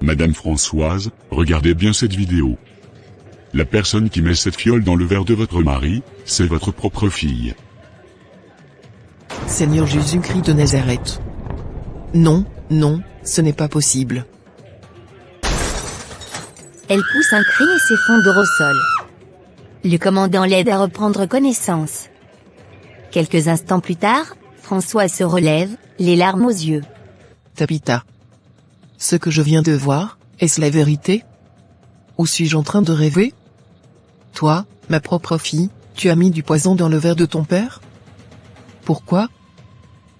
Madame Françoise, regardez bien cette vidéo. La personne qui met cette fiole dans le verre de votre mari, c'est votre propre fille. Seigneur Jésus-Christ de Nazareth. Non, non, ce n'est pas possible. Elle pousse un cri et s'effondre au sol. Le commandant l'aide à reprendre connaissance. Quelques instants plus tard, François se relève, les larmes aux yeux. Tabitha. Ce que je viens de voir, est-ce la vérité? Ou suis-je en train de rêver? Toi, ma propre fille, tu as mis du poison dans le verre de ton père? Pourquoi?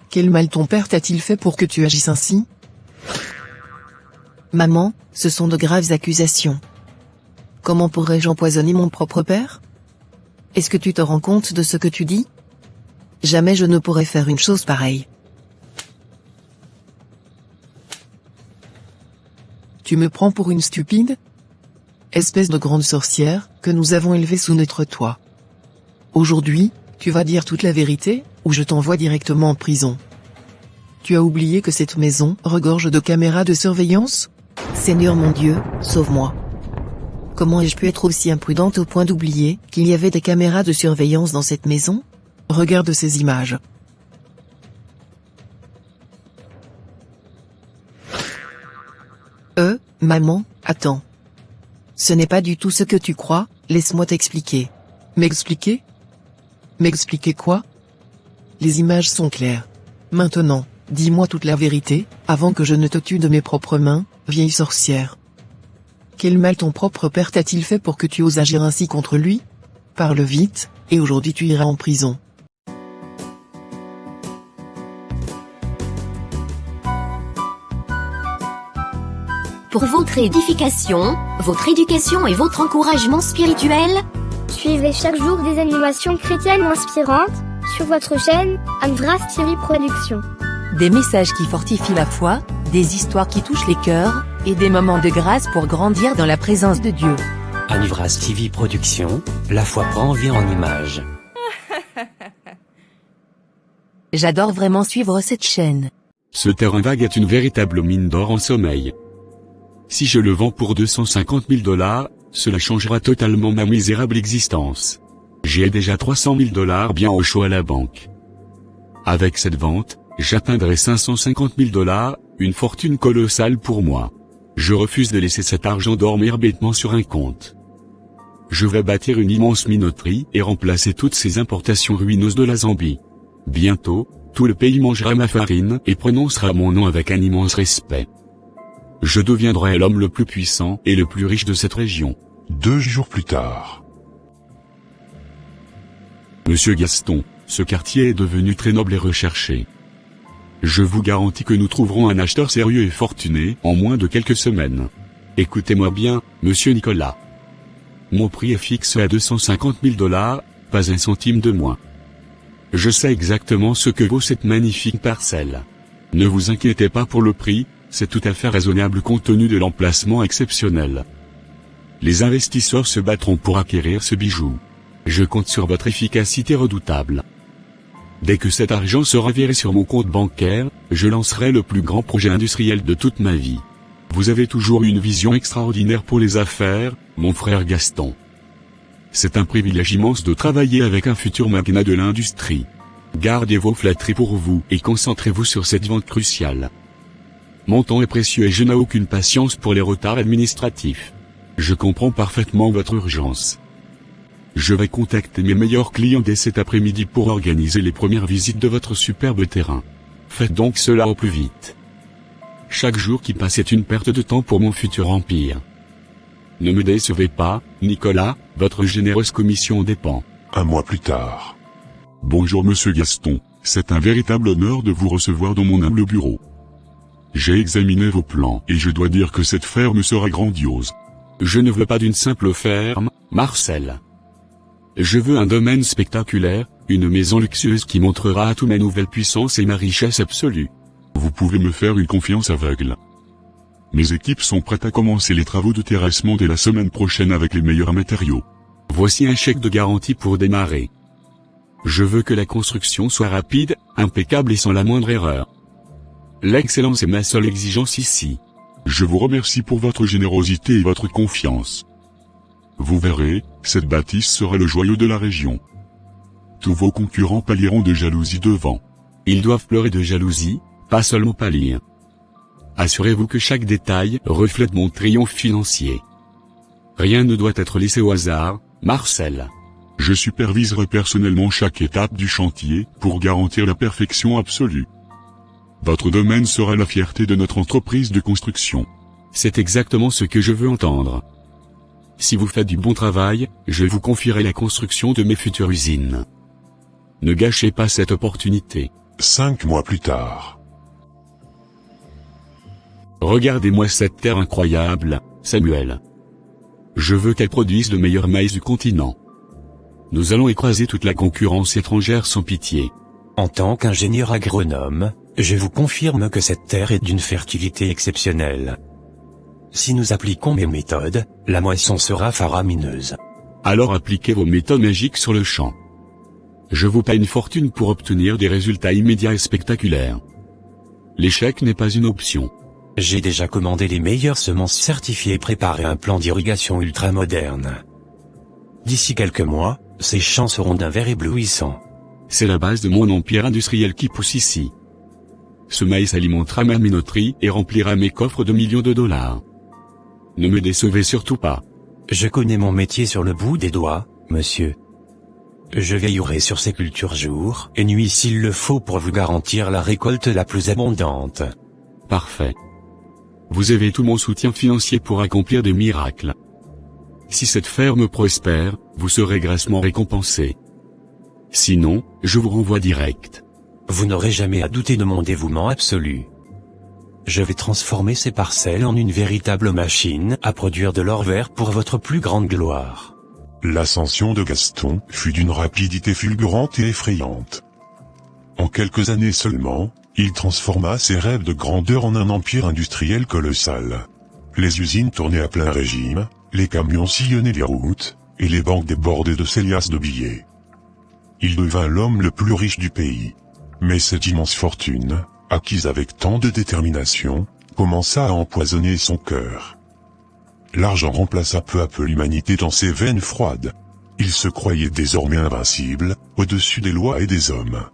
Quel mal ton père t'a-t-il fait pour que tu agisses ainsi? Maman, ce sont de graves accusations. Comment pourrais-je empoisonner mon propre père? Est-ce que tu te rends compte de ce que tu dis? Jamais je ne pourrais faire une chose pareille. Tu me prends pour une stupide? Espèce de grande sorcière, que nous avons élevée sous notre toit. Aujourd'hui, tu vas dire toute la vérité, ou je t'envoie directement en prison. Tu as oublié que cette maison regorge de caméras de surveillance? Seigneur mon Dieu, sauve-moi. Comment ai-je pu être aussi imprudente au point d'oublier qu'il y avait des caméras de surveillance dans cette maison? Regarde ces images. Maman, attends. Ce n'est pas du tout ce que tu crois, laisse-moi t'expliquer. M'expliquer? M'expliquer quoi? Les images sont claires. Maintenant, dis-moi toute la vérité, avant que je ne te tue de mes propres mains, vieille sorcière. Quel mal ton propre père t'a-t-il fait pour que tu oses agir ainsi contre lui? Parle vite, et aujourd'hui tu iras en prison. Pour votre édification, votre éducation et votre encouragement spirituel, suivez chaque jour des animations chrétiennes inspirantes, sur votre chaîne, Anvras TV Productions. des messages qui fortifient la foi, des histoires qui touchent les cœurs, et des moments de grâce pour grandir dans la présence de Dieu. Anvras TV Productions, la foi prend vie en images. J'adore vraiment suivre cette chaîne. Ce terrain vague est une véritable mine d'or en sommeil. Si je le vends pour 250 000 $, cela changera totalement ma misérable existence. J'ai déjà 300 000 $ bien au chaud à la banque. Avec cette vente, j'atteindrai 550 000 $, une fortune colossale pour moi. Je refuse de laisser cet argent dormir bêtement sur un compte. Je vais bâtir une immense minoterie et remplacer toutes ces importations ruineuses de la Zambie. Bientôt, tout le pays mangera ma farine et prononcera mon nom avec un immense respect. Je deviendrai l'homme le plus puissant et le plus riche de cette région. 2 jours plus tard. Monsieur Gaston, ce quartier est devenu très noble et recherché. Je vous garantis que nous trouverons un acheteur sérieux et fortuné en moins de quelques semaines. Écoutez-moi bien, monsieur Nicolas. Mon prix est fixé à 250 000 $, pas un centime de moins. Je sais exactement ce que vaut cette magnifique parcelle. Ne vous inquiétez pas pour le prix, c'est tout à fait raisonnable compte tenu de l'emplacement exceptionnel. Les investisseurs se battront pour acquérir ce bijou. Je compte sur votre efficacité redoutable. Dès que cet argent sera viré sur mon compte bancaire, je lancerai le plus grand projet industriel de toute ma vie. Vous avez toujours eu une vision extraordinaire pour les affaires, mon frère Gaston. C'est un privilège immense de travailler avec un futur magnat de l'industrie. Gardez vos flatteries pour vous et concentrez-vous sur cette vente cruciale. Mon temps est précieux et je n'ai aucune patience pour les retards administratifs. Je comprends parfaitement votre urgence. Je vais contacter mes meilleurs clients dès cet après-midi pour organiser les premières visites de votre superbe terrain. Faites donc cela au plus vite. Chaque jour qui passe est une perte de temps pour mon futur empire. Ne me décevez pas, Nicolas, votre généreuse commission dépend. 1 mois plus tard. Bonjour monsieur Gaston, c'est un véritable honneur de vous recevoir dans mon humble bureau. J'ai examiné vos plans et je dois dire que cette ferme sera grandiose. Je ne veux pas d'une simple ferme, Marcel. Je veux un domaine spectaculaire, une maison luxueuse qui montrera à tout ma nouvelle puissance et ma richesse absolue. Vous pouvez me faire une confiance aveugle. Mes équipes sont prêtes à commencer les travaux de terrassement dès la semaine prochaine avec les meilleurs matériaux. Voici un chèque de garantie pour démarrer. Je veux que la construction soit rapide, impeccable et sans la moindre erreur. L'excellence est ma seule exigence ici. Je vous remercie pour votre générosité et votre confiance. Vous verrez, cette bâtisse sera le joyau de la région. Tous vos concurrents pâliront de jalousie devant. Ils doivent pleurer de jalousie, pas seulement pâlir. Assurez-vous que chaque détail reflète mon triomphe financier. Rien ne doit être laissé au hasard, Marcel. Je superviserai personnellement chaque étape du chantier pour garantir la perfection absolue. Votre domaine sera la fierté de notre entreprise de construction. C'est exactement ce que je veux entendre. Si vous faites du bon travail, je vous confierai la construction de mes futures usines. Ne gâchez pas cette opportunité. 5 mois plus tard. Regardez-moi cette terre incroyable, Samuel. Je veux qu'elle produise le meilleur maïs du continent. Nous allons écraser toute la concurrence étrangère sans pitié. En tant qu'ingénieur agronome, je vous confirme que cette terre est d'une fertilité exceptionnelle. Si nous appliquons mes méthodes, la moisson sera faramineuse. Alors appliquez vos méthodes magiques sur le champ. Je vous paie une fortune pour obtenir des résultats immédiats et spectaculaires. L'échec n'est pas une option. J'ai déjà commandé les meilleures semences certifiées et préparé un plan d'irrigation ultramoderne. D'ici quelques mois, ces champs seront d'un vert éblouissant. C'est la base de mon empire industriel qui pousse ici. Ce maïs alimentera ma minoterie et remplira mes coffres de millions de dollars. Ne me décevez surtout pas. Je connais mon métier sur le bout des doigts, monsieur. Je veillerai sur ces cultures jour et nuit s'il le faut pour vous garantir la récolte la plus abondante. Parfait. Vous avez tout mon soutien financier pour accomplir des miracles. Si cette ferme prospère, vous serez grassement récompensé. Sinon, je vous renvoie direct. Vous n'aurez jamais à douter de mon dévouement absolu. Je vais transformer ces parcelles en une véritable machine à produire de l'or vert pour votre plus grande gloire. L'ascension de Gaston fut d'une rapidité fulgurante et effrayante. En quelques années seulement, il transforma ses rêves de grandeur en un empire industriel colossal. Les usines tournaient à plein régime, les camions sillonnaient les routes, et les banques débordaient de ces liasses de billets. Il devint l'homme le plus riche du pays. Mais cette immense fortune, acquise avec tant de détermination, commença à empoisonner son cœur. L'argent remplaça peu à peu l'humanité dans ses veines froides. Il se croyait désormais invincible, au-dessus des lois et des hommes.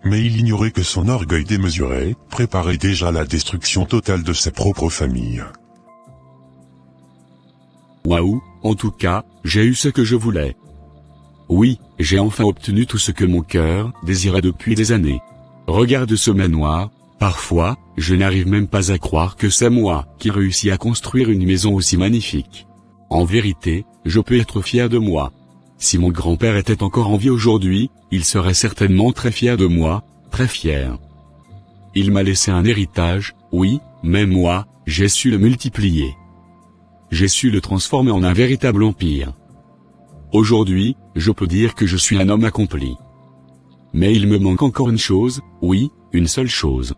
Mais il ignorait que son orgueil démesuré préparait déjà la destruction totale de sa propre famille. Waouh, en tout cas, j'ai eu ce que je voulais. Oui, j'ai enfin obtenu tout ce que mon cœur désirait depuis des années. Regarde ce manoir, parfois, je n'arrive même pas à croire que c'est moi qui réussis à construire une maison aussi magnifique. En vérité, je peux être fier de moi. Si mon grand-père était encore en vie aujourd'hui, il serait certainement très fier de moi, très fier. Il m'a laissé un héritage, oui, mais moi, j'ai su le multiplier. J'ai su le transformer en un véritable empire. Aujourd'hui, je peux dire que je suis un homme accompli. Mais il me manque encore une chose, oui, une seule chose.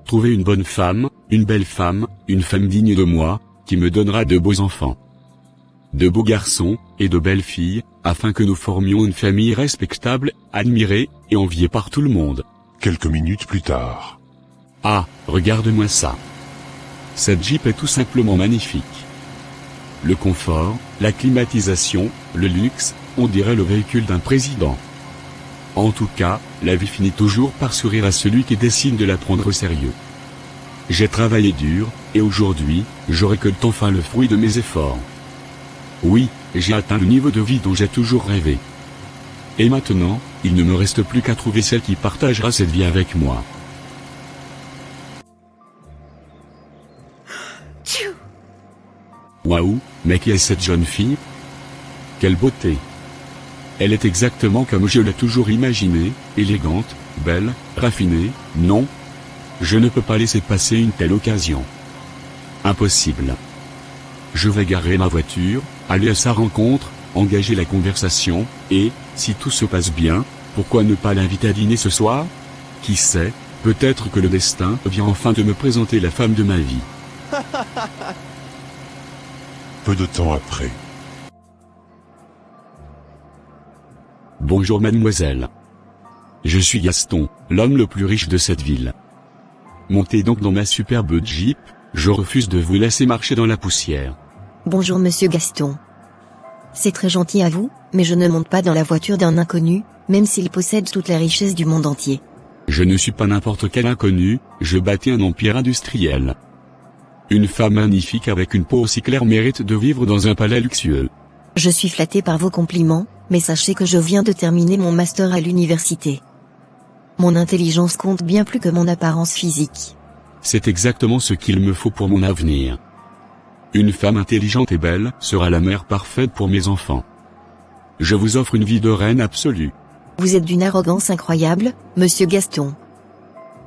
Trouver une bonne femme, une belle femme, une femme digne de moi, qui me donnera de beaux enfants, de beaux garçons, et de belles filles, afin que nous formions une famille respectable, admirée, et enviée par tout le monde. Quelques minutes plus tard. Ah, regarde-moi ça. Cette Jeep est tout simplement magnifique. Le confort, la climatisation, le luxe, on dirait le véhicule d'un président. En tout cas, la vie finit toujours par sourire à celui qui décide de la prendre au sérieux. J'ai travaillé dur, et aujourd'hui, je récolte enfin le fruit de mes efforts. Oui, j'ai atteint le niveau de vie dont j'ai toujours rêvé. Et maintenant, il ne me reste plus qu'à trouver celle qui partagera cette vie avec moi. Waouh, mais qui est cette jeune fille? Quelle beauté! Elle est exactement comme je l'ai toujours imaginée, élégante, belle, raffinée, non? Je ne peux pas laisser passer une telle occasion. Impossible. Je vais garer ma voiture, aller à sa rencontre, engager la conversation, et, si tout se passe bien, pourquoi ne pas l'inviter à dîner ce soir? Qui sait, peut-être que le destin vient enfin de me présenter la femme de ma vie. Peu de temps après. Bonjour mademoiselle. Je suis Gaston, l'homme le plus riche de cette ville. Montez donc dans ma superbe Jeep, Je refuse de vous laisser marcher dans la poussière. Bonjour monsieur Gaston. C'est très gentil à vous, mais je ne monte pas dans la voiture d'un inconnu, même s'il possède toute la richesse du monde entier. Je ne suis pas n'importe quel inconnu, je bâtis un empire industriel. Une femme magnifique avec une peau aussi claire mérite de vivre dans un palais luxueux. Je suis flatté par vos compliments, mais sachez que je viens de terminer mon master à l'université. Mon intelligence compte bien plus que mon apparence physique. C'est exactement ce qu'il me faut pour mon avenir. Une femme intelligente et belle sera la mère parfaite pour mes enfants. Je vous offre une vie de reine absolue. Vous êtes d'une arrogance incroyable, monsieur Gaston.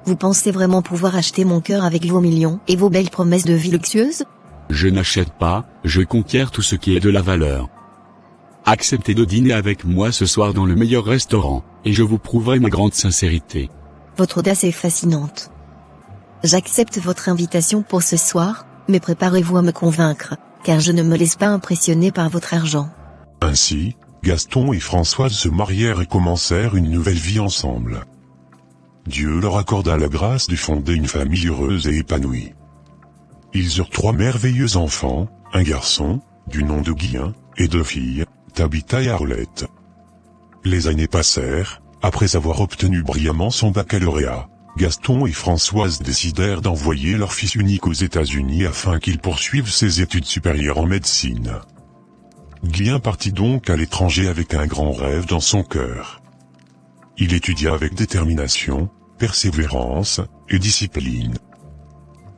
Vous pensez vraiment pouvoir acheter mon cœur avec vos millions et vos belles promesses de vie luxueuse? Je n'achète pas, je conquiers tout ce qui est de la valeur. Acceptez de dîner avec moi ce soir dans le meilleur restaurant, et je vous prouverai ma grande sincérité. Votre audace est fascinante. J'accepte votre invitation pour ce soir, mais préparez-vous à me convaincre, car je ne me laisse pas impressionner par votre argent. Ainsi, Gaston et Françoise se marièrent et commencèrent une nouvelle vie ensemble. Dieu leur accorda la grâce de fonder une famille heureuse et épanouie. Ils eurent 3 merveilleux enfants, un garçon, du nom de Guillain, et 2 filles, Tabitha et Arlette. Les années passèrent, après avoir obtenu brillamment son baccalauréat, Gaston et Françoise décidèrent d'envoyer leur fils unique aux États-Unis afin qu'il poursuive ses études supérieures en médecine. Guillain partit donc à l'étranger avec un grand rêve dans son cœur. Il étudia avec détermination, persévérance et discipline.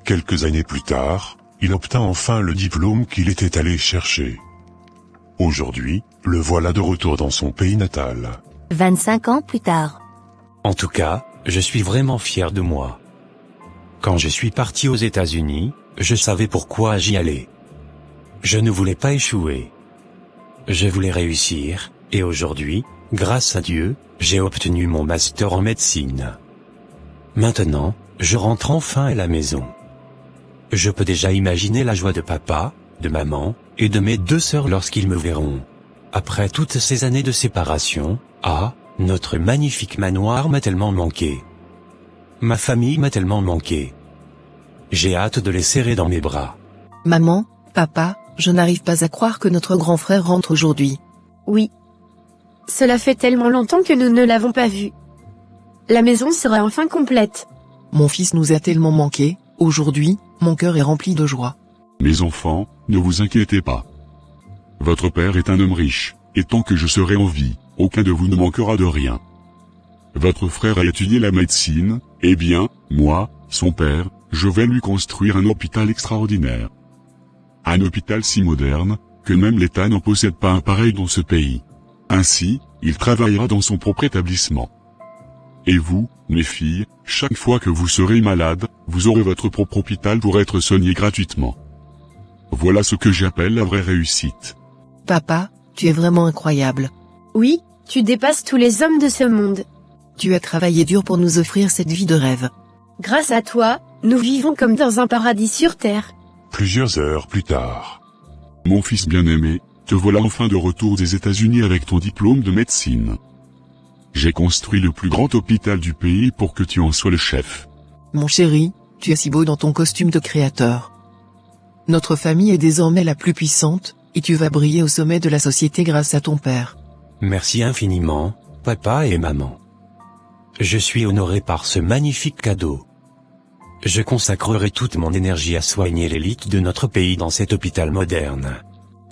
Quelques années plus tard, il obtint enfin le diplôme qu'il était allé chercher. Aujourd'hui, le voilà de retour dans son pays natal. 25 ans plus tard. En tout cas, je suis vraiment fier de moi. Quand je suis parti aux États-Unis, je savais pourquoi j'y allais. Je ne voulais pas échouer. Je voulais réussir, et aujourd'hui, grâce à Dieu, j'ai obtenu mon master en médecine. Maintenant, je rentre enfin à la maison. Je peux déjà imaginer la joie de papa, de maman, et de mes 2 sœurs lorsqu'ils me verront. Après toutes ces années de séparation, notre magnifique manoir m'a tellement manqué. Ma famille m'a tellement manqué. J'ai hâte de les serrer dans mes bras. Maman, papa, je n'arrive pas à croire que notre grand frère rentre aujourd'hui. Oui. Cela fait tellement longtemps que nous ne l'avons pas vu. La maison sera enfin complète. Mon fils nous a tellement manqué, aujourd'hui, mon cœur est rempli de joie. Mes enfants, ne vous inquiétez pas. Votre père est un homme riche, et tant que je serai en vie, aucun de vous ne manquera de rien. Votre frère a étudié la médecine, eh bien, moi, son père, je vais lui construire un hôpital extraordinaire. Un hôpital si moderne, que même l'État n'en possède pas un pareil dans ce pays. Ainsi, il travaillera dans son propre établissement. Et vous, mes filles, chaque fois que vous serez malade, vous aurez votre propre hôpital pour être soigné gratuitement. Voilà ce que j'appelle la vraie réussite. Papa, tu es vraiment incroyable. Oui, tu dépasses tous les hommes de ce monde. Tu as travaillé dur pour nous offrir cette vie de rêve. Grâce à toi, nous vivons comme dans un paradis sur terre. Plusieurs heures plus tard. Mon fils bien-aimé, te voilà enfin de retour des États-Unis avec ton diplôme de médecine. J'ai construit le plus grand hôpital du pays pour que tu en sois le chef. Mon chéri, tu es si beau dans ton costume de créateur. Notre famille est désormais la plus puissante, et tu vas briller au sommet de la société grâce à ton père. Merci infiniment, papa et maman. Je suis honoré par ce magnifique cadeau. Je consacrerai toute mon énergie à soigner l'élite de notre pays dans cet hôpital moderne.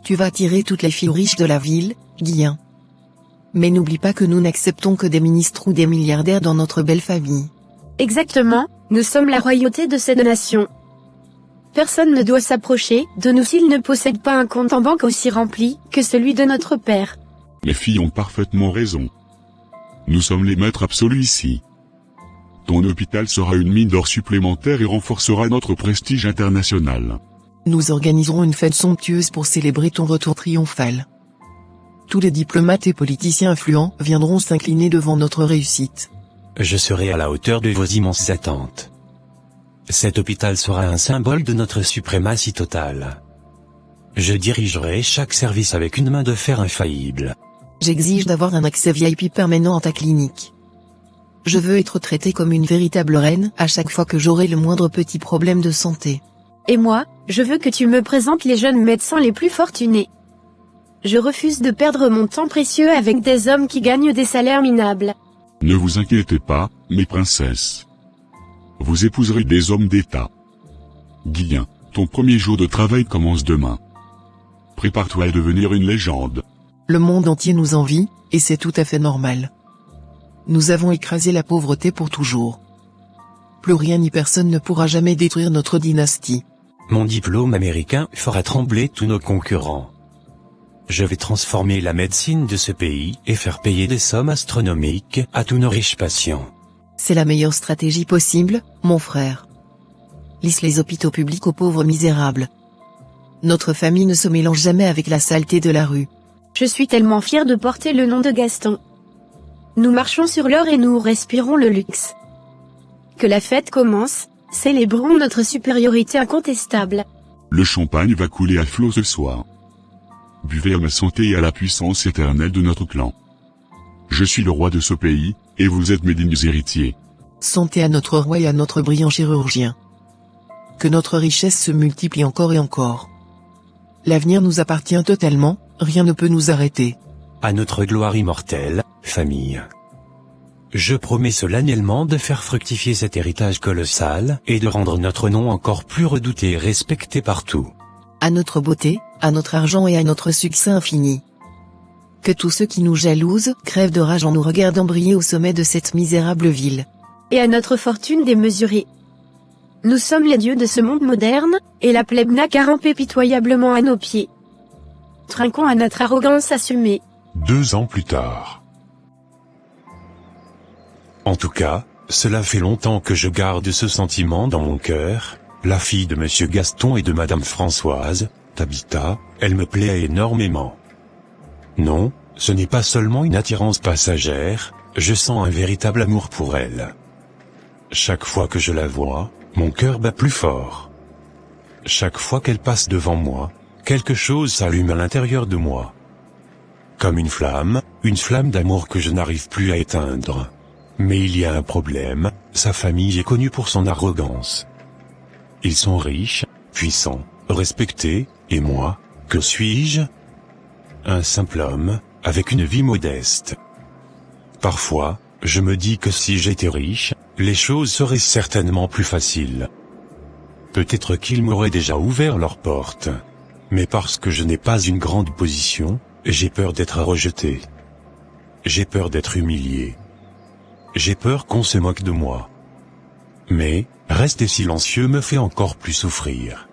Tu vas attirer toutes les filles riches de la ville, Guillain. Mais n'oublie pas que nous n'acceptons que des ministres ou des milliardaires dans notre belle famille. Exactement, nous sommes la royauté de cette nation. Personne ne doit s'approcher de nous s'il ne possède pas un compte en banque aussi rempli que celui de notre père. Les filles ont parfaitement raison. Nous sommes les maîtres absolus ici. Ton hôpital sera une mine d'or supplémentaire et renforcera notre prestige international. Nous organiserons une fête somptueuse pour célébrer ton retour triomphal. Tous les diplomates et politiciens influents viendront s'incliner devant notre réussite. Je serai à la hauteur de vos immenses attentes. Cet hôpital sera un symbole de notre suprématie totale. Je dirigerai chaque service avec une main de fer infaillible. J'exige d'avoir un accès VIP permanent à ta clinique. Je veux être traitée comme une véritable reine à chaque fois que j'aurai le moindre petit problème de santé. Et moi, je veux que tu me présentes les jeunes médecins les plus fortunés. Je refuse de perdre mon temps précieux avec des hommes qui gagnent des salaires minables. Ne vous inquiétez pas, mes princesses. Vous épouserez des hommes d'État. Guilin, ton premier jour de travail commence demain. Prépare-toi à devenir une légende. Le monde entier nous envie, et c'est tout à fait normal. Nous avons écrasé la pauvreté pour toujours. Plus rien ni personne ne pourra jamais détruire notre dynastie. Mon diplôme américain fera trembler tous nos concurrents. Je vais transformer la médecine de ce pays et faire payer des sommes astronomiques à tous nos riches patients. C'est la meilleure stratégie possible, mon frère. Lisse les hôpitaux publics aux pauvres misérables. Notre famille ne se mélange jamais avec la saleté de la rue. Je suis tellement fière de porter le nom de Gaston. Nous marchons sur l'or et nous respirons le luxe. Que la fête commence, célébrons notre supériorité incontestable. Le champagne va couler à flot ce soir. Buvez à ma santé et à la puissance éternelle de notre clan. Je suis le roi de ce pays, et vous êtes mes dignes héritiers. Santé à notre roi et à notre brillant chirurgien. Que notre richesse se multiplie encore et encore. L'avenir nous appartient totalement, rien ne peut nous arrêter. À notre gloire immortelle, famille. Je promets solennellement de faire fructifier cet héritage colossal et de rendre notre nom encore plus redouté et respecté partout. À notre beauté, à notre argent et à notre succès infini. Que tous ceux qui nous jalousent crèvent de rage en nous regardant briller au sommet de cette misérable ville. Et à notre fortune démesurée. Nous sommes les dieux de ce monde moderne, et la plèbe n'a qu'à ramper pitoyablement à nos pieds. Trinquons à notre arrogance assumée. 2 ans plus tard. En tout cas, cela fait longtemps que je garde ce sentiment dans mon cœur. La fille de Monsieur Gaston et de Madame Françoise, Tabitha, elle me plaît énormément. Non, ce n'est pas seulement une attirance passagère, je sens un véritable amour pour elle. Chaque fois que je la vois, mon cœur bat plus fort. Chaque fois qu'elle passe devant moi, quelque chose s'allume à l'intérieur de moi. Comme une flamme d'amour que je n'arrive plus à éteindre. Mais il y a un problème, sa famille est connue pour son arrogance. Ils sont riches, puissants, respectés, et moi, que suis-je? Un simple homme, avec une vie modeste. Parfois, je me dis que si j'étais riche, les choses seraient certainement plus faciles. Peut-être qu'ils m'auraient déjà ouvert leurs portes. Mais parce que je n'ai pas une grande position, j'ai peur d'être rejeté. J'ai peur d'être humilié. J'ai peur qu'on se moque de moi. Mais, rester silencieux me fait encore plus souffrir.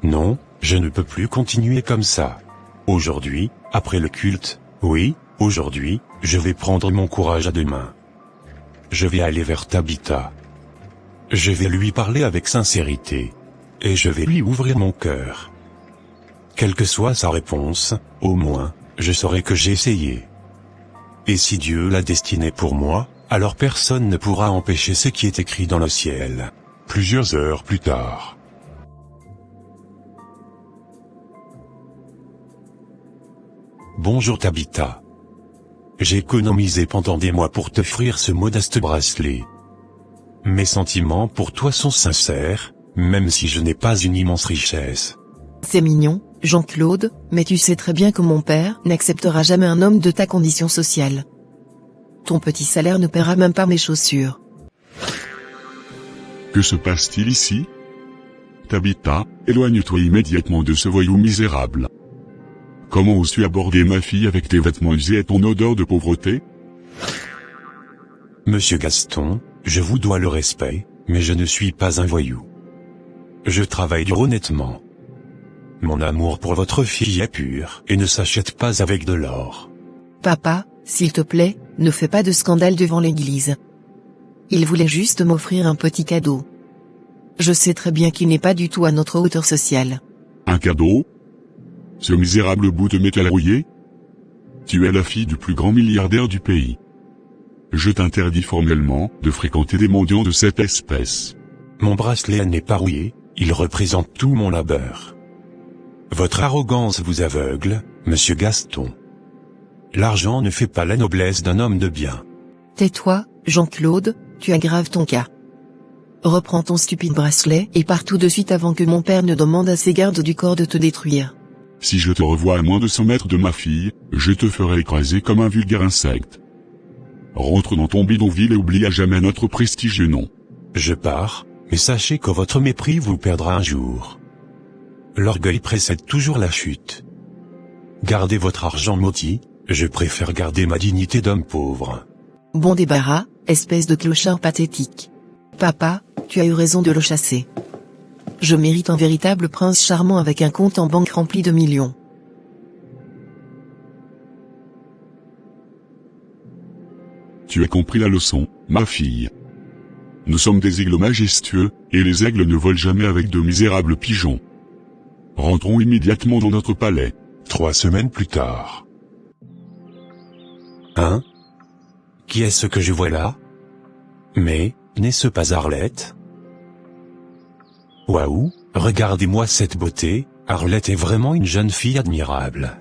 Non, je ne peux plus continuer comme ça. Aujourd'hui, après le culte, oui, aujourd'hui, je vais prendre mon courage à 2 mains. Je vais aller vers Tabitha. Je vais lui parler avec sincérité. Et je vais lui ouvrir mon cœur. Quelle que soit sa réponse, au moins, je saurai que j'ai essayé. Et si Dieu l'a destiné pour moi, alors personne ne pourra empêcher ce qui est écrit dans le ciel. Plusieurs heures plus tard. Bonjour Tabitha. J'ai économisé pendant des mois pour t'offrir ce modeste bracelet. Mes sentiments pour toi sont sincères, même si je n'ai pas une immense richesse. C'est mignon, Jean-Claude, mais tu sais très bien que mon père n'acceptera jamais un homme de ta condition sociale. Ton petit salaire ne paiera même pas mes chaussures. Que se passe-t-il ici? Tabitha, éloigne-toi immédiatement de ce voyou misérable. Comment oses-tu aborder ma fille avec tes vêtements usés et ton odeur de pauvreté? Monsieur Gaston, je vous dois le respect, mais je ne suis pas un voyou. Je travaille dur honnêtement. Mon amour pour votre fille est pur et ne s'achète pas avec de l'or. Papa, s'il te plaît, ne fais pas de scandale devant l'église. Il voulait juste m'offrir un petit cadeau. Je sais très bien qu'il n'est pas du tout à notre hauteur sociale. Un cadeau? Ce misérable bout de métal rouillé? Tu es la fille du plus grand milliardaire du pays. Je t'interdis formellement de fréquenter des mendiants de cette espèce. Mon bracelet n'est pas rouillé, il représente tout mon labeur. Votre arrogance vous aveugle, monsieur Gaston. L'argent ne fait pas la noblesse d'un homme de bien. Tais-toi, Jean-Claude, tu aggraves ton cas. Reprends ton stupide bracelet et pars tout de suite avant que mon père ne demande à ses gardes du corps de te détruire. Si je te revois à moins de 100 mètres de ma fille, je te ferai écraser comme un vulgaire insecte. Rentre dans ton bidonville et oublie à jamais notre prestigieux nom. Je pars, mais sachez que votre mépris vous perdra un jour. L'orgueil précède toujours la chute. Gardez votre argent maudit, je préfère garder ma dignité d'homme pauvre. Bon débarras, espèce de clochard pathétique. Papa, tu as eu raison de le chasser. Je mérite un véritable prince charmant avec un compte en banque rempli de millions. Tu as compris la leçon, ma fille. Nous sommes des aigles majestueux, et les aigles ne volent jamais avec de misérables pigeons. Rentrons immédiatement dans notre palais. 3 semaines plus tard. Hein? Qui est-ce que je vois là? Mais, n'est-ce pas Arlette? Waouh, regardez-moi cette beauté, Arlette est vraiment une jeune fille admirable.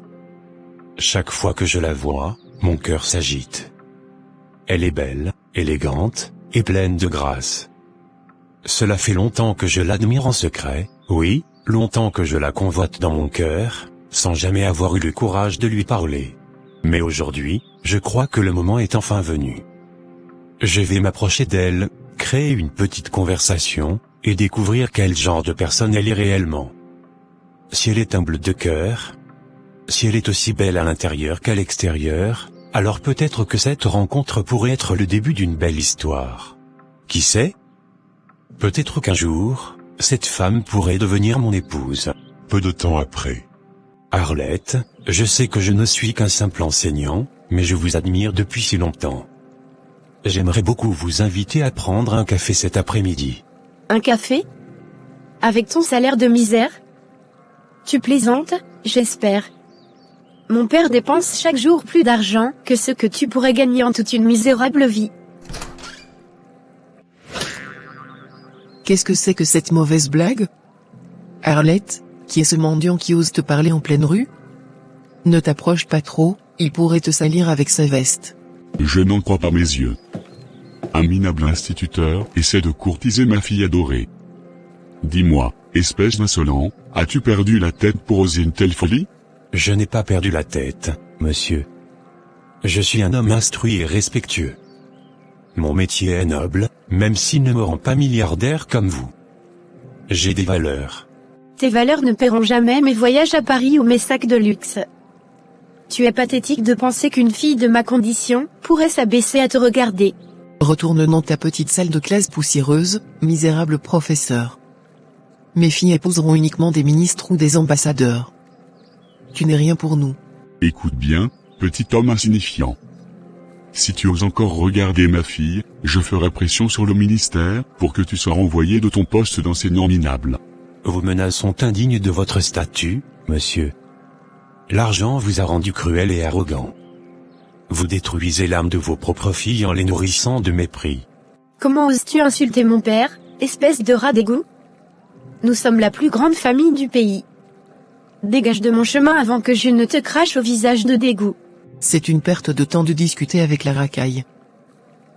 Chaque fois que je la vois, mon cœur s'agite. Elle est belle, élégante, et pleine de grâce. Cela fait longtemps que je l'admire en secret, oui, longtemps que je la convoite dans mon cœur, sans jamais avoir eu le courage de lui parler. Mais aujourd'hui, je crois que le moment est enfin venu. Je vais m'approcher d'elle, créer une petite conversation, et découvrir quel genre de personne elle est réellement. Si elle est humble de cœur, si elle est aussi belle à l'intérieur qu'à l'extérieur, alors peut-être que cette rencontre pourrait être le début d'une belle histoire. Qui sait? Peut-être qu'un jour, cette femme pourrait devenir mon épouse. Peu de temps après. Arlette, je sais que je ne suis qu'un simple enseignant, mais je vous admire depuis si longtemps. J'aimerais beaucoup vous inviter à prendre un café cet après-midi. Un café? Avec ton salaire de misère? Tu plaisantes, j'espère. Mon père dépense chaque jour plus d'argent que ce que tu pourrais gagner en toute une misérable vie. Qu'est-ce que c'est que cette mauvaise blague? Arlette, qui est ce mendiant qui ose te parler en pleine rue? Ne t'approche pas trop, il pourrait te salir avec sa veste. Je n'en crois pas mes yeux. Un minable instituteur essaie de courtiser ma fille adorée. Dis-moi, espèce d'insolent, as-tu perdu la tête pour oser une telle folie? Je n'ai pas perdu la tête, monsieur. Je suis un homme instruit et respectueux. Mon métier est noble, même s'il ne me rend pas milliardaire comme vous. J'ai des valeurs. Tes valeurs ne paieront jamais mes voyages à Paris ou mes sacs de luxe. Tu es pathétique de penser qu'une fille de ma condition pourrait s'abaisser à te regarder. Retourne dans ta petite salle de classe poussiéreuse, misérable professeur. Mes filles épouseront uniquement des ministres ou des ambassadeurs. Tu n'es rien pour nous. Écoute bien, petit homme insignifiant. Si tu oses encore regarder ma fille, je ferai pression sur le ministère pour que tu sois renvoyé de ton poste d'enseignant minable. Vos menaces sont indignes de votre statut, monsieur. L'argent vous a rendu cruel et arrogant. Vous détruisez l'âme de vos propres filles en les nourrissant de mépris. Comment oses-tu insulter mon père, espèce de rat d'égout? Nous sommes la plus grande famille du pays. Dégage de mon chemin avant que je ne te crache au visage de dégoût. C'est une perte de temps de discuter avec la racaille.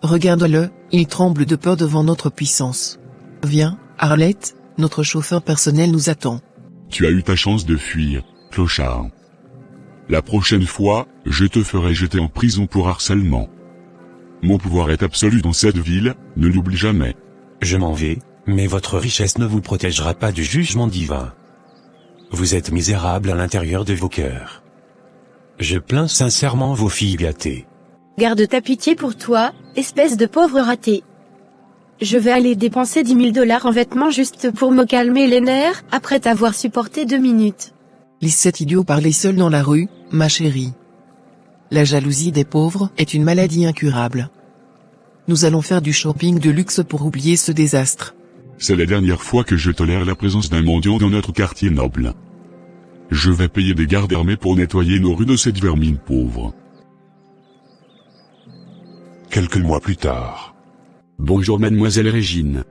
Regarde-le, il tremble de peur devant notre puissance. Viens, Arlette, notre chauffeur personnel nous attend. Tu as eu ta chance de fuir, clochard. La prochaine fois, je te ferai jeter en prison pour harcèlement. Mon pouvoir est absolu dans cette ville, ne l'oublie jamais. Je m'en vais, mais votre richesse ne vous protégera pas du jugement divin. Vous êtes misérable à l'intérieur de vos cœurs. Je plains sincèrement vos filles gâtées. Garde ta pitié pour toi, espèce de pauvre raté. Je vais aller dépenser 10 000 $ en vêtements juste pour me calmer les nerfs, après t'avoir supporté 2 minutes. Laisse cet idiot parler seul dans la rue, ma chérie. La jalousie des pauvres est une maladie incurable. Nous allons faire du shopping de luxe pour oublier ce désastre. C'est la dernière fois que je tolère la présence d'un mendiant dans notre quartier noble. Je vais payer des gardes armés pour nettoyer nos rues de cette vermine pauvre. Quelques mois plus tard. Bonjour mademoiselle Régine.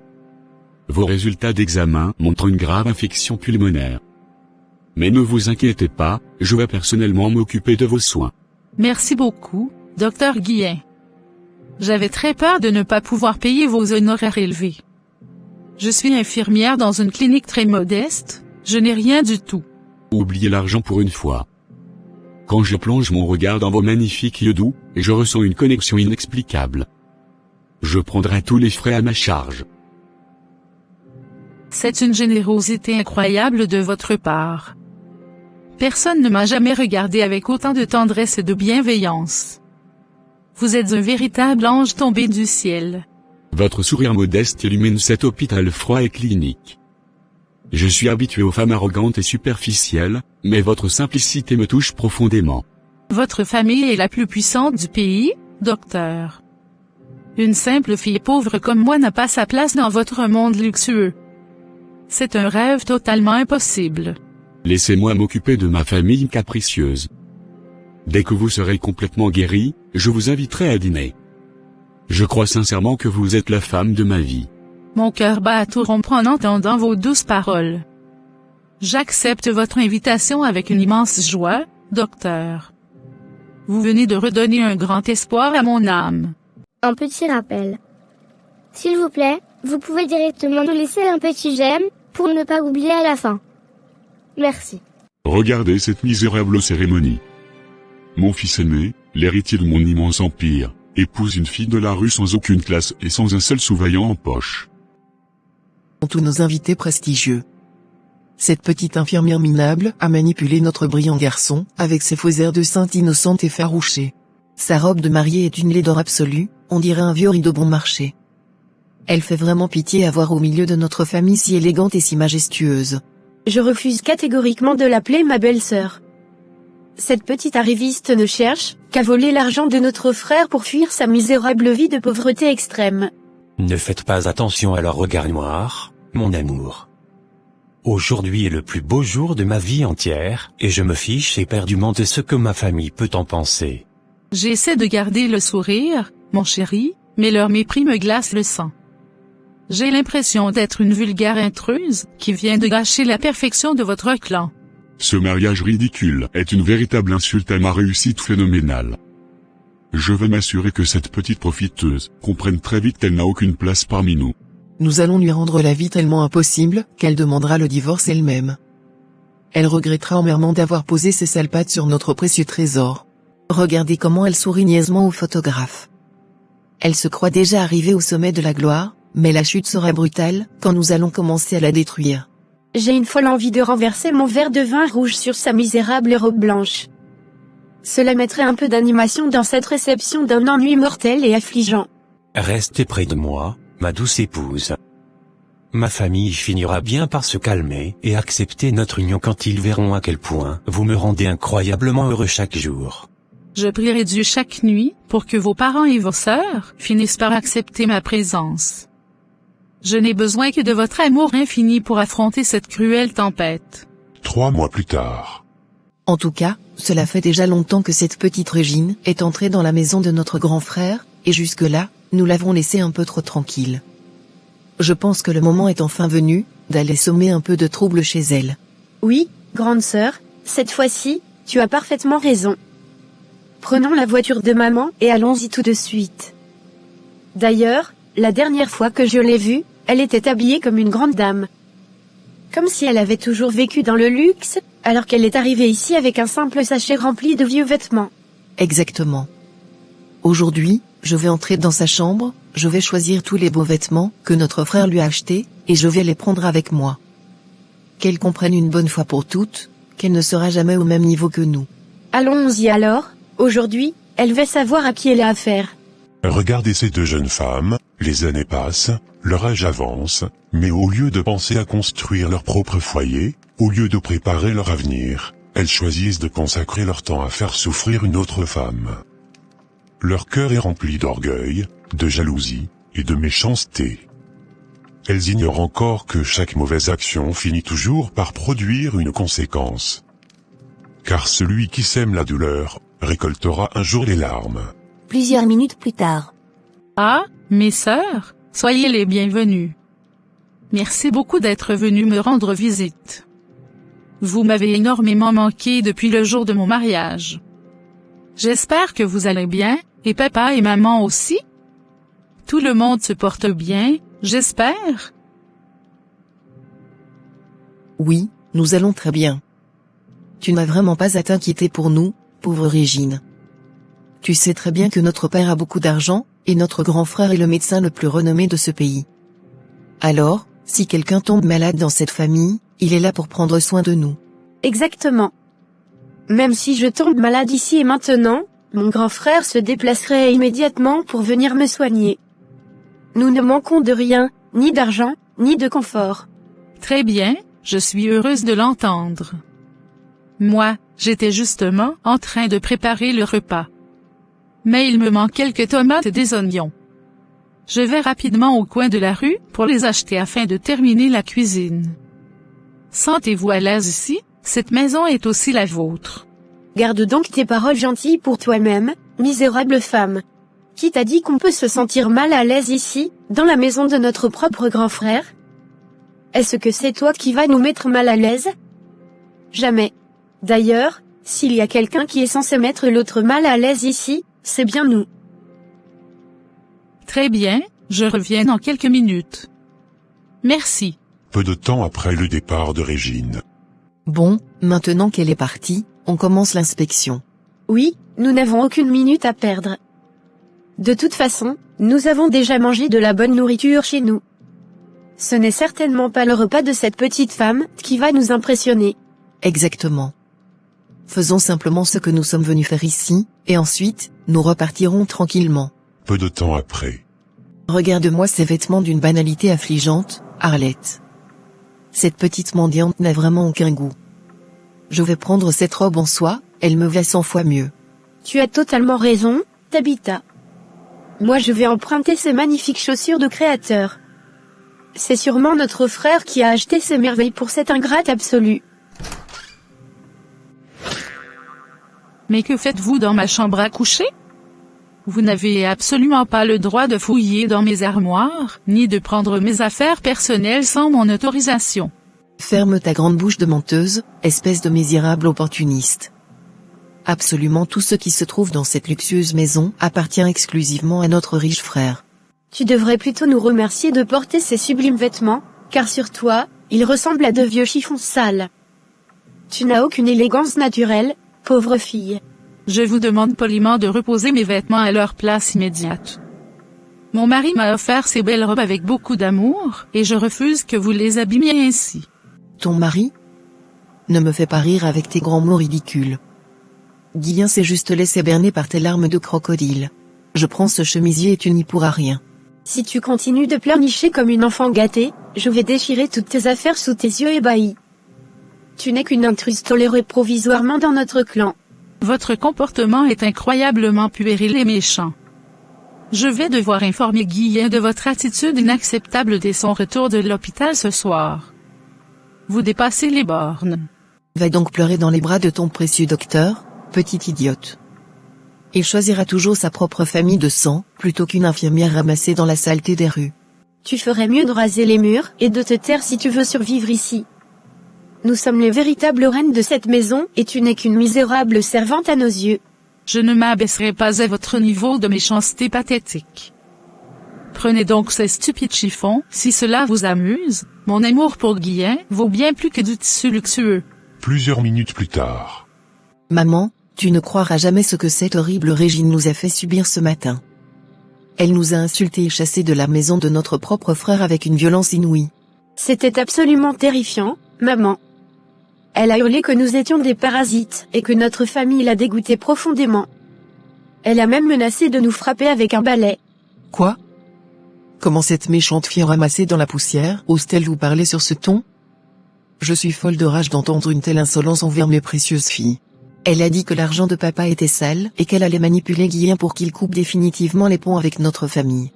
Vos résultats d'examen montrent une grave infection pulmonaire. Mais ne vous inquiétez pas, je vais personnellement m'occuper de vos soins. Merci beaucoup, docteur Guillet. J'avais très peur de ne pas pouvoir payer vos honoraires élevés. Je suis infirmière dans une clinique très modeste, je n'ai rien du tout. Oubliez l'argent pour une fois. Quand je plonge mon regard dans vos magnifiques yeux doux, je ressens une connexion inexplicable. Je prendrai tous les frais à ma charge. C'est une générosité incroyable de votre part. Personne ne m'a jamais regardé avec autant de tendresse et de bienveillance. Vous êtes un véritable ange tombé du ciel. Votre sourire modeste illumine cet hôpital froid et clinique. Je suis habitué aux femmes arrogantes et superficielles, mais votre simplicité me touche profondément. Votre famille est la plus puissante du pays, docteur. Une simple fille pauvre comme moi n'a pas sa place dans votre monde luxueux. C'est un rêve totalement impossible. Laissez-moi m'occuper de ma famille capricieuse. Dès que vous serez complètement guéri, je vous inviterai à dîner. Je crois sincèrement que vous êtes la femme de ma vie. Mon cœur bat à tout rompre en entendant vos douces paroles. J'accepte votre invitation avec une immense joie, docteur. Vous venez de redonner un grand espoir à mon âme. Un petit rappel. S'il vous plaît, vous pouvez directement nous laisser un petit j'aime, pour ne pas oublier à la fin. Merci. Regardez cette misérable cérémonie. Mon fils aîné, l'héritier de mon immense empire, épouse une fille de la rue sans aucune classe et sans un seul sous-vaillant en poche. Tous nos invités prestigieux. Cette petite infirmière minable a manipulé notre brillant garçon, avec ses faux airs de sainte innocente effarouchée. Sa robe de mariée est une laideur absolue, on dirait un vieux rideau bon marché. Elle fait vraiment pitié à voir au milieu de notre famille si élégante et si majestueuse. Je refuse catégoriquement de l'appeler ma belle-sœur. Cette petite arriviste ne cherche qu'à voler l'argent de notre frère pour fuir sa misérable vie de pauvreté extrême. Ne faites pas attention à leur regard noir, mon amour. Aujourd'hui est le plus beau jour de ma vie entière, et je me fiche éperdument de ce que ma famille peut en penser. J'essaie de garder le sourire, mon chéri, mais leur mépris me glace le sang. J'ai l'impression d'être une vulgaire intruse, qui vient de gâcher la perfection de votre clan. Ce mariage ridicule est une véritable insulte à ma réussite phénoménale. Je veux m'assurer que cette petite profiteuse comprenne très vite qu'elle n'a aucune place parmi nous. Nous allons lui rendre la vie tellement impossible, qu'elle demandera le divorce elle-même. Elle regrettera amèrement d'avoir posé ses sales pattes sur notre précieux trésor. Regardez comment elle sourit niaisement au photographe. Elle se croit déjà arrivée au sommet de la gloire, mais la chute sera brutale, quand nous allons commencer à la détruire. J'ai une folle envie de renverser mon verre de vin rouge sur sa misérable robe blanche. Cela mettrait un peu d'animation dans cette réception d'un ennui mortel et affligeant. Restez près de moi, ma douce épouse. Ma famille finira bien par se calmer et accepter notre union quand ils verront à quel point vous me rendez incroyablement heureux chaque jour. Je prierai Dieu chaque nuit, pour que vos parents et vos sœurs finissent par accepter ma présence. Je n'ai besoin que de votre amour infini pour affronter cette cruelle tempête. 3 mois plus tard. En tout cas, cela fait déjà longtemps que cette petite Régine est entrée dans la maison de notre grand frère, et jusque-là, nous l'avons laissée un peu trop tranquille. Je pense que le moment est enfin venu, d'aller semer un peu de trouble chez elle. Oui, grande sœur, cette fois-ci, tu as parfaitement raison. Prenons la voiture de maman et allons-y tout de suite. D'ailleurs, la dernière fois que je l'ai vue, elle était habillée comme une grande dame. Comme si elle avait toujours vécu dans le luxe, alors qu'elle est arrivée ici avec un simple sachet rempli de vieux vêtements. Exactement. Aujourd'hui, je vais entrer dans sa chambre, je vais choisir tous les beaux vêtements que notre frère lui a achetés, et je vais les prendre avec moi. Qu'elle comprenne une bonne fois pour toutes, qu'elle ne sera jamais au même niveau que nous. Allons-y alors, aujourd'hui, elle va savoir à qui elle a affaire. Regardez ces 2 jeunes femmes, les années passent, leur âge avance, mais au lieu de penser à construire leur propre foyer, au lieu de préparer leur avenir, elles choisissent de consacrer leur temps à faire souffrir une autre femme. Leur cœur est rempli d'orgueil, de jalousie et de méchanceté. Elles ignorent encore que chaque mauvaise action finit toujours par produire une conséquence. Car celui qui sème la douleur, récoltera un jour les larmes. Plusieurs minutes plus tard. Ah, mes sœurs, soyez les bienvenues. Merci beaucoup d'être venues me rendre visite. Vous m'avez énormément manqué depuis le jour de mon mariage. J'espère que vous allez bien, et papa et maman aussi. Tout le monde se porte bien, j'espère. Oui, nous allons très bien. Tu n'as vraiment pas à t'inquiéter pour nous, pauvre Régine. Tu sais très bien que notre père a beaucoup d'argent, et notre grand frère est le médecin le plus renommé de ce pays. Alors, si quelqu'un tombe malade dans cette famille, il est là pour prendre soin de nous. Exactement. Même si je tombe malade ici et maintenant, mon grand frère se déplacerait immédiatement pour venir me soigner. Nous ne manquons de rien, ni d'argent, ni de confort. Très bien, je suis heureuse de l'entendre. Moi, j'étais justement en train de préparer le repas. Mais il me manque quelques tomates et des oignons. Je vais rapidement au coin de la rue pour les acheter afin de terminer la cuisine. Sentez-vous à l'aise ici, cette maison est aussi la vôtre. Garde donc tes paroles gentilles pour toi-même, misérable femme. Qui t'a dit qu'on peut se sentir mal à l'aise ici, dans la maison de notre propre grand frère? Est-ce que c'est toi qui vas nous mettre mal à l'aise? Jamais. D'ailleurs, s'il y a quelqu'un qui est censé mettre l'autre mal à l'aise ici, c'est bien nous. Très bien, je reviens dans quelques minutes. Merci. Peu de temps après le départ de Régine. Bon, maintenant qu'elle est partie, on commence l'inspection. Oui, nous n'avons aucune minute à perdre. De toute façon, nous avons déjà mangé de la bonne nourriture chez nous. Ce n'est certainement pas le repas de cette petite femme qui va nous impressionner. Exactement. Faisons simplement ce que nous sommes venus faire ici, et ensuite, nous repartirons tranquillement. Peu de temps après. Regarde-moi ces vêtements d'une banalité affligeante, Arlette. Cette petite mendiante n'a vraiment aucun goût. Je vais prendre cette robe en soie, elle me va 100 fois mieux. Tu as totalement raison, Tabitha. Moi je vais emprunter ces magnifiques chaussures de créateur. C'est sûrement notre frère qui a acheté ces merveilles pour cette ingrate absolue. Mais que faites-vous dans ma chambre à coucher? Vous n'avez absolument pas le droit de fouiller dans mes armoires, ni de prendre mes affaires personnelles sans mon autorisation. Ferme ta grande bouche de menteuse, espèce de misérable opportuniste. Absolument tout ce qui se trouve dans cette luxueuse maison appartient exclusivement à notre riche frère. Tu devrais plutôt nous remercier de porter ces sublimes vêtements, car sur toi, ils ressemblent à de vieux chiffons sales. Tu n'as aucune élégance naturelle, pauvre fille. Je vous demande poliment de reposer mes vêtements à leur place immédiate. Mon mari m'a offert ces belles robes avec beaucoup d'amour, et je refuse que vous les abîmiez ainsi. Ton mari? Ne me fais pas rire avec tes grands mots ridicules. Guillen s'est juste laissé berner par tes larmes de crocodile. Je prends ce chemisier et tu n'y pourras rien. Si tu continues de pleurnicher comme une enfant gâtée, je vais déchirer toutes tes affaires sous tes yeux ébahis. Tu n'es qu'une intruse tolérée provisoirement dans notre clan. Votre comportement est incroyablement puéril et méchant. Je vais devoir informer Guillen de votre attitude inacceptable dès son retour de l'hôpital ce soir. Vous dépassez les bornes. Va donc pleurer dans les bras de ton précieux docteur, petite idiote. Il choisira toujours sa propre famille de sang, plutôt qu'une infirmière ramassée dans la saleté des rues. Tu ferais mieux de raser les murs et de te taire si tu veux survivre ici. Nous sommes les véritables reines de cette maison et tu n'es qu'une misérable servante à nos yeux. Je ne m'abaisserai pas à votre niveau de méchanceté pathétique. Prenez donc ces stupides chiffons, si cela vous amuse. Mon amour pour Guillen vaut bien plus que du tissu luxueux. Plusieurs minutes plus tard. Maman, tu ne croiras jamais ce que cette horrible Régine nous a fait subir ce matin. Elle nous a insultés et chassés de la maison de notre propre frère avec une violence inouïe. C'était absolument terrifiant, maman. Elle a hurlé que nous étions des parasites et que notre famille l'a dégoûté profondément. Elle a même menacé de nous frapper avec un balai. Quoi? Comment cette méchante fille ramassée dans la poussière ose-t-elle vous parler sur ce ton? Je suis folle de rage d'entendre une telle insolence envers mes précieuses filles. Elle a dit que l'argent de papa était sale et qu'elle allait manipuler Guillen pour qu'il coupe définitivement les ponts avec notre famille.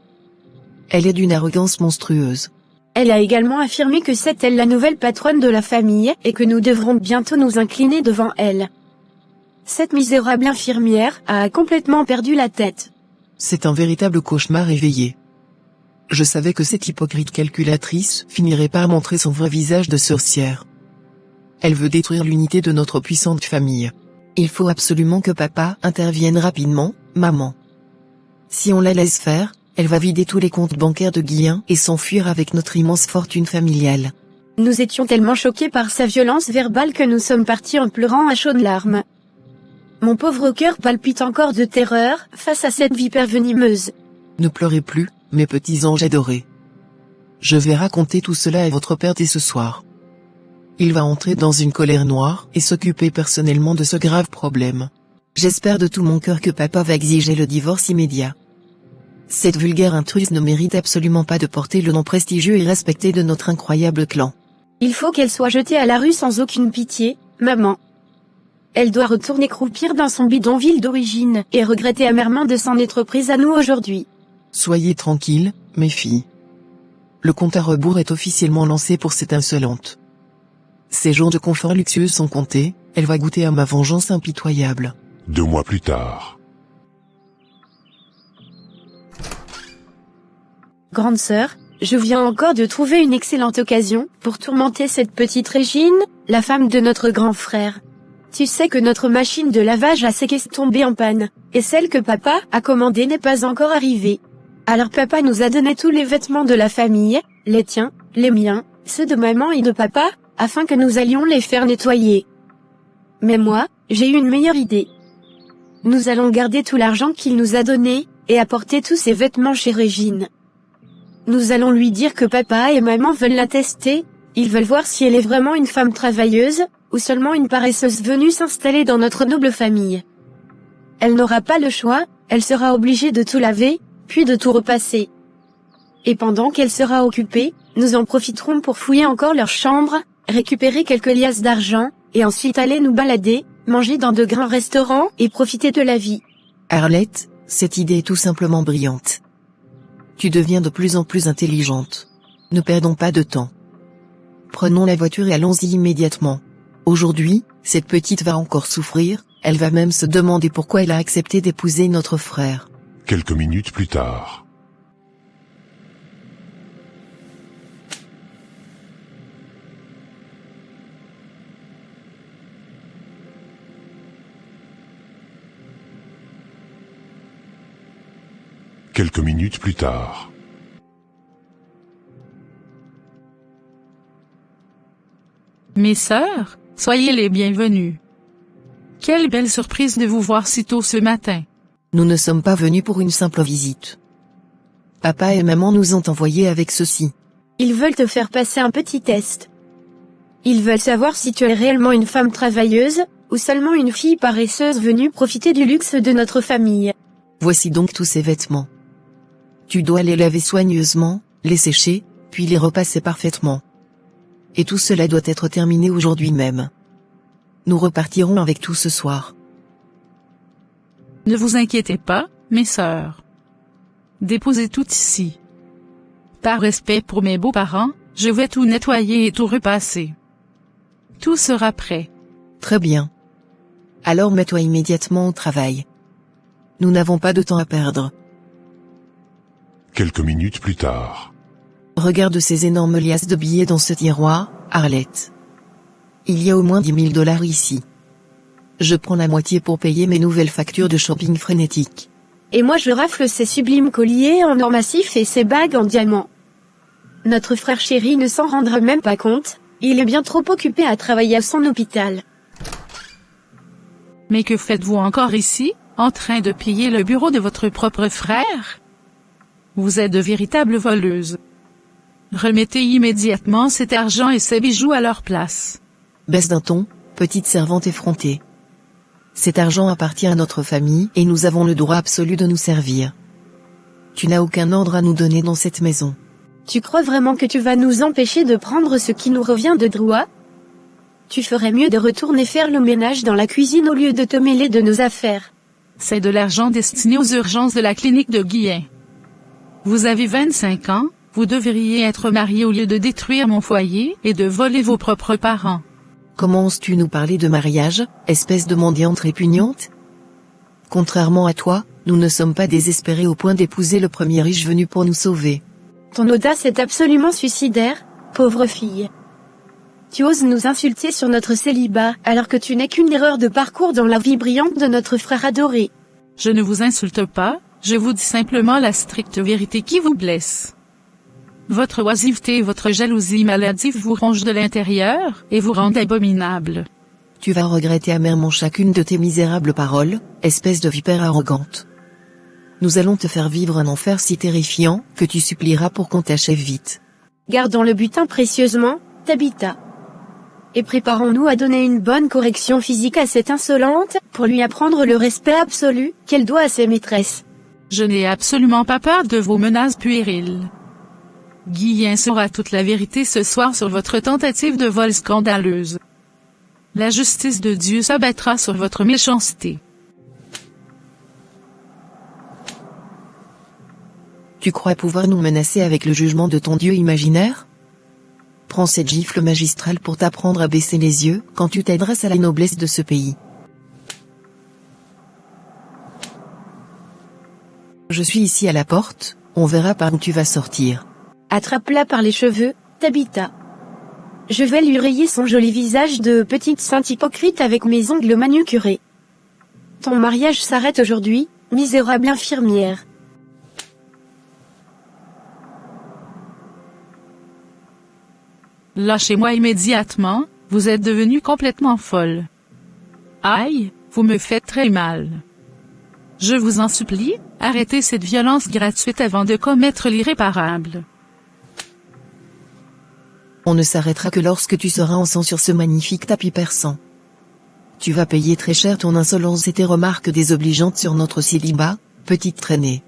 Elle est d'une arrogance monstrueuse. Elle a également affirmé que c'est elle la nouvelle patronne de la famille et que nous devrons bientôt nous incliner devant elle. Cette misérable infirmière a complètement perdu la tête. C'est un véritable cauchemar éveillé. Je savais que cette hypocrite calculatrice finirait par montrer son vrai visage de sorcière. Elle veut détruire l'unité de notre puissante famille. Il faut absolument que papa intervienne rapidement, maman. Si on la laisse faire, elle va vider tous les comptes bancaires de Guillen et s'enfuir avec notre immense fortune familiale. Nous étions tellement choqués par sa violence verbale que nous sommes partis en pleurant à chaudes larmes. Mon pauvre cœur palpite encore de terreur face à cette vipère venimeuse. Ne pleurez plus, mes petits anges adorés. Je vais raconter tout cela à votre père dès ce soir. Il va entrer dans une colère noire et s'occuper personnellement de ce grave problème. J'espère de tout mon cœur que papa va exiger le divorce immédiat. Cette vulgaire intruse ne mérite absolument pas de porter le nom prestigieux et respecté de notre incroyable clan. Il faut qu'elle soit jetée à la rue sans aucune pitié, maman. Elle doit retourner croupir dans son bidonville d'origine et regretter amèrement de s'en être prise à nous aujourd'hui. Soyez tranquilles, mes filles. Le compte à rebours est officiellement lancé pour cette insolente. Ses jours de confort luxueux sont comptés, elle va goûter à ma vengeance impitoyable. 2 mois plus tard. Grande sœur, je viens encore de trouver une excellente occasion pour tourmenter cette petite Régine, la femme de notre grand frère. Tu sais que notre machine de lavage à sec est tombée en panne, et celle que papa a commandée n'est pas encore arrivée. Alors papa nous a donné tous les vêtements de la famille, les tiens, les miens, ceux de maman et de papa, afin que nous allions les faire nettoyer. Mais moi, j'ai eu une meilleure idée. Nous allons garder tout l'argent qu'il nous a donné, et apporter tous ses vêtements chez Régine. Nous allons lui dire que papa et maman veulent la tester, ils veulent voir si elle est vraiment une femme travailleuse, ou seulement une paresseuse venue s'installer dans notre noble famille. Elle n'aura pas le choix, elle sera obligée de tout laver, puis de tout repasser. Et pendant qu'elle sera occupée, nous en profiterons pour fouiller encore leur chambre, récupérer quelques liasses d'argent, et ensuite aller nous balader, manger dans de grands restaurants et profiter de la vie. Arlette, cette idée est tout simplement brillante. Tu deviens de plus en plus intelligente. Ne perdons pas de temps. Prenons la voiture et allons-y immédiatement. Aujourd'hui, cette petite va encore souffrir, elle va même se demander pourquoi elle a accepté d'épouser notre frère. Quelques minutes plus tard. Quelques minutes plus tard. Mes sœurs, soyez les bienvenues. Quelle belle surprise de vous voir si tôt ce matin. Nous ne sommes pas venus pour une simple visite. Papa et maman nous ont envoyés avec ceci. Ils veulent te faire passer un petit test. Ils veulent savoir si tu es réellement une femme travailleuse, ou seulement une fille paresseuse venue profiter du luxe de notre famille. Voici donc tous ces vêtements. Tu dois les laver soigneusement, les sécher, puis les repasser parfaitement. Et tout cela doit être terminé aujourd'hui même. Nous repartirons avec tout ce soir. Ne vous inquiétez pas, mes sœurs. Déposez tout ici. Par respect pour mes beaux-parents, je vais tout nettoyer et tout repasser. Tout sera prêt. Très bien. Alors mets-toi immédiatement au travail. Nous n'avons pas de temps à perdre. Quelques minutes plus tard. Regarde ces énormes liasses de billets dans ce tiroir, Arlette. Il y a au moins 10 000 $ ici. Je prends la moitié pour payer mes nouvelles factures de shopping frénétique. Et moi je rafle ces sublimes colliers en or massif et ces bagues en diamant. Notre frère chéri ne s'en rendra même pas compte, il est bien trop occupé à travailler à son hôpital. Mais que faites-vous encore ici, en train de piller le bureau de votre propre frère? Vous êtes de véritables voleuses. Remettez immédiatement cet argent et ces bijoux à leur place. Baisse d'un ton, petite servante effrontée. Cet argent appartient à notre famille et nous avons le droit absolu de nous servir. Tu n'as aucun ordre à nous donner dans cette maison. Tu crois vraiment que tu vas nous empêcher de prendre ce qui nous revient de droit? Tu ferais mieux de retourner faire le ménage dans la cuisine au lieu de te mêler de nos affaires. C'est de l'argent destiné aux urgences de la clinique de Guillen. Vous avez 25 ans, vous devriez être marié au lieu de détruire mon foyer et de voler vos propres parents. Comment oses-tu nous parler de mariage, espèce de mendiante répugnante? Contrairement à toi, nous ne sommes pas désespérés au point d'épouser le premier riche venu pour nous sauver. Ton audace est absolument suicidaire, pauvre fille. Tu oses nous insulter sur notre célibat alors que tu n'es qu'une erreur de parcours dans la vie brillante de notre frère adoré. Je ne vous insulte pas, je vous dis simplement la stricte vérité qui vous blesse. Votre oisiveté et votre jalousie maladive vous rongent de l'intérieur, et vous rendent abominable. Tu vas regretter amèrement chacune de tes misérables paroles, espèce de vipère arrogante. Nous allons te faire vivre un enfer si terrifiant, que tu supplieras pour qu'on t'achève vite. Gardons le butin précieusement, Tabitha. Et préparons-nous à donner une bonne correction physique à cette insolente, pour lui apprendre le respect absolu qu'elle doit à ses maîtresses. Je n'ai absolument pas peur de vos menaces puériles. Guillen saura toute la vérité ce soir sur votre tentative de vol scandaleuse. La justice de Dieu s'abattra sur votre méchanceté. Tu crois pouvoir nous menacer avec le jugement de ton Dieu imaginaire? Prends cette gifle magistrale pour t'apprendre à baisser les yeux quand tu t'adresses à la noblesse de ce pays. Je suis ici à la porte, on verra par où tu vas sortir. Attrape-la par les cheveux, Tabitha. Je vais lui rayer son joli visage de petite sainte hypocrite avec mes ongles manucurés. Ton mariage s'arrête aujourd'hui, misérable infirmière. Lâchez-moi immédiatement, vous êtes devenue complètement folle. Aïe, vous me faites très mal. Je vous en supplie, arrêtez cette violence gratuite avant de commettre l'irréparable. On ne s'arrêtera que lorsque tu seras en sang sur ce magnifique tapis persan. Tu vas payer très cher ton insolence et tes remarques désobligeantes sur notre célibat, petite traînée.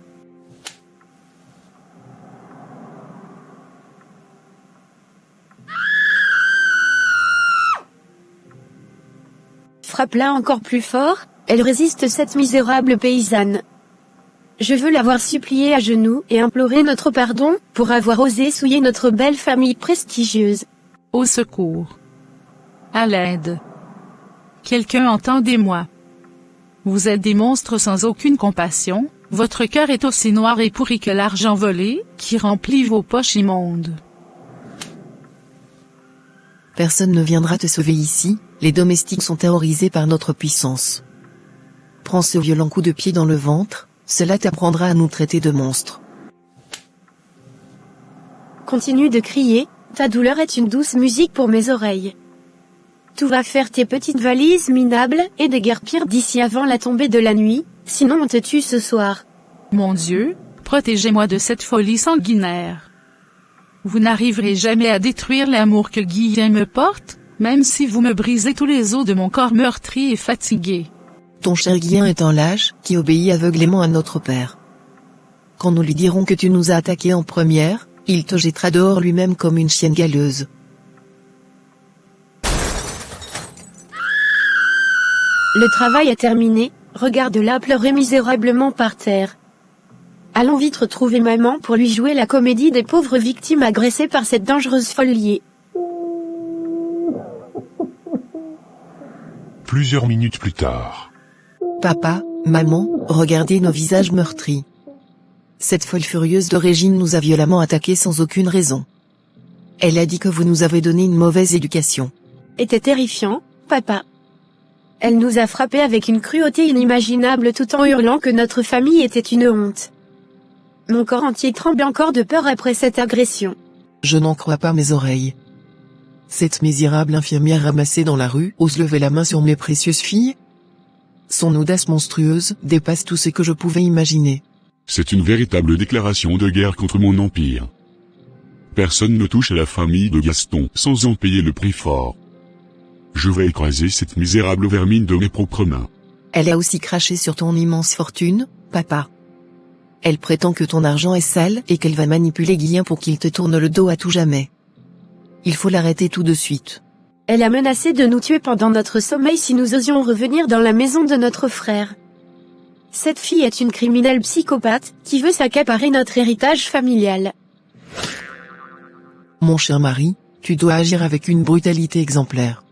Frappe-la encore plus fort, elle résiste cette misérable paysanne. Je veux l'avoir suppliée à genoux et implorer notre pardon, pour avoir osé souiller notre belle famille prestigieuse. Au secours. À l'aide. Quelqu'un entendez-moi. Vous êtes des monstres sans aucune compassion, votre cœur est aussi noir et pourri que l'argent volé, qui remplit vos poches immondes. Personne ne viendra te sauver ici, les domestiques sont terrorisés par notre puissance. Prends ce violent coup de pied dans le ventre, cela t'apprendra à nous traiter de monstres. Continue de crier, ta douleur est une douce musique pour mes oreilles. Tout va faire tes petites valises minables et déguerpir d'ici avant la tombée de la nuit, sinon on te tue ce soir. Mon Dieu, protégez-moi de cette folie sanguinaire. Vous n'arriverez jamais à détruire l'amour que Guillen me porte, même si vous me brisez tous les os de mon corps meurtri et fatigué. Ton cher Guillen est un lâche, qui obéit aveuglément à notre père. Quand nous lui dirons que tu nous as attaqués en première, il te jettera dehors lui-même comme une chienne galeuse. Le travail est terminé, regarde-la pleurer misérablement par terre. Allons vite retrouver maman pour lui jouer la comédie des pauvres victimes agressées par cette dangereuse folie. Plusieurs minutes plus tard. Papa, maman, regardez nos visages meurtris. Cette folle furieuse de Régine nous a violemment attaqués sans aucune raison. Elle a dit que vous nous avez donné une mauvaise éducation. Était terrifiant, papa. Elle nous a frappés avec une cruauté inimaginable tout en hurlant que notre famille était une honte. Mon corps entier tremble encore de peur après cette agression. Je n'en crois pas mes oreilles. Cette misérable infirmière ramassée dans la rue ose lever la main sur mes précieuses filles? Son audace monstrueuse dépasse tout ce que je pouvais imaginer. C'est une véritable déclaration de guerre contre mon empire. Personne ne touche à la famille de Gaston sans en payer le prix fort. Je vais écraser cette misérable vermine de mes propres mains. Elle a aussi craché sur ton immense fortune, papa. Elle prétend que ton argent est sale et qu'elle va manipuler Guillen pour qu'il te tourne le dos à tout jamais. Il faut l'arrêter tout de suite. Elle a menacé de nous tuer pendant notre sommeil si nous osions revenir dans la maison de notre frère. Cette fille est une criminelle psychopathe qui veut s'accaparer notre héritage familial. Mon cher mari, tu dois agir avec une brutalité exemplaire.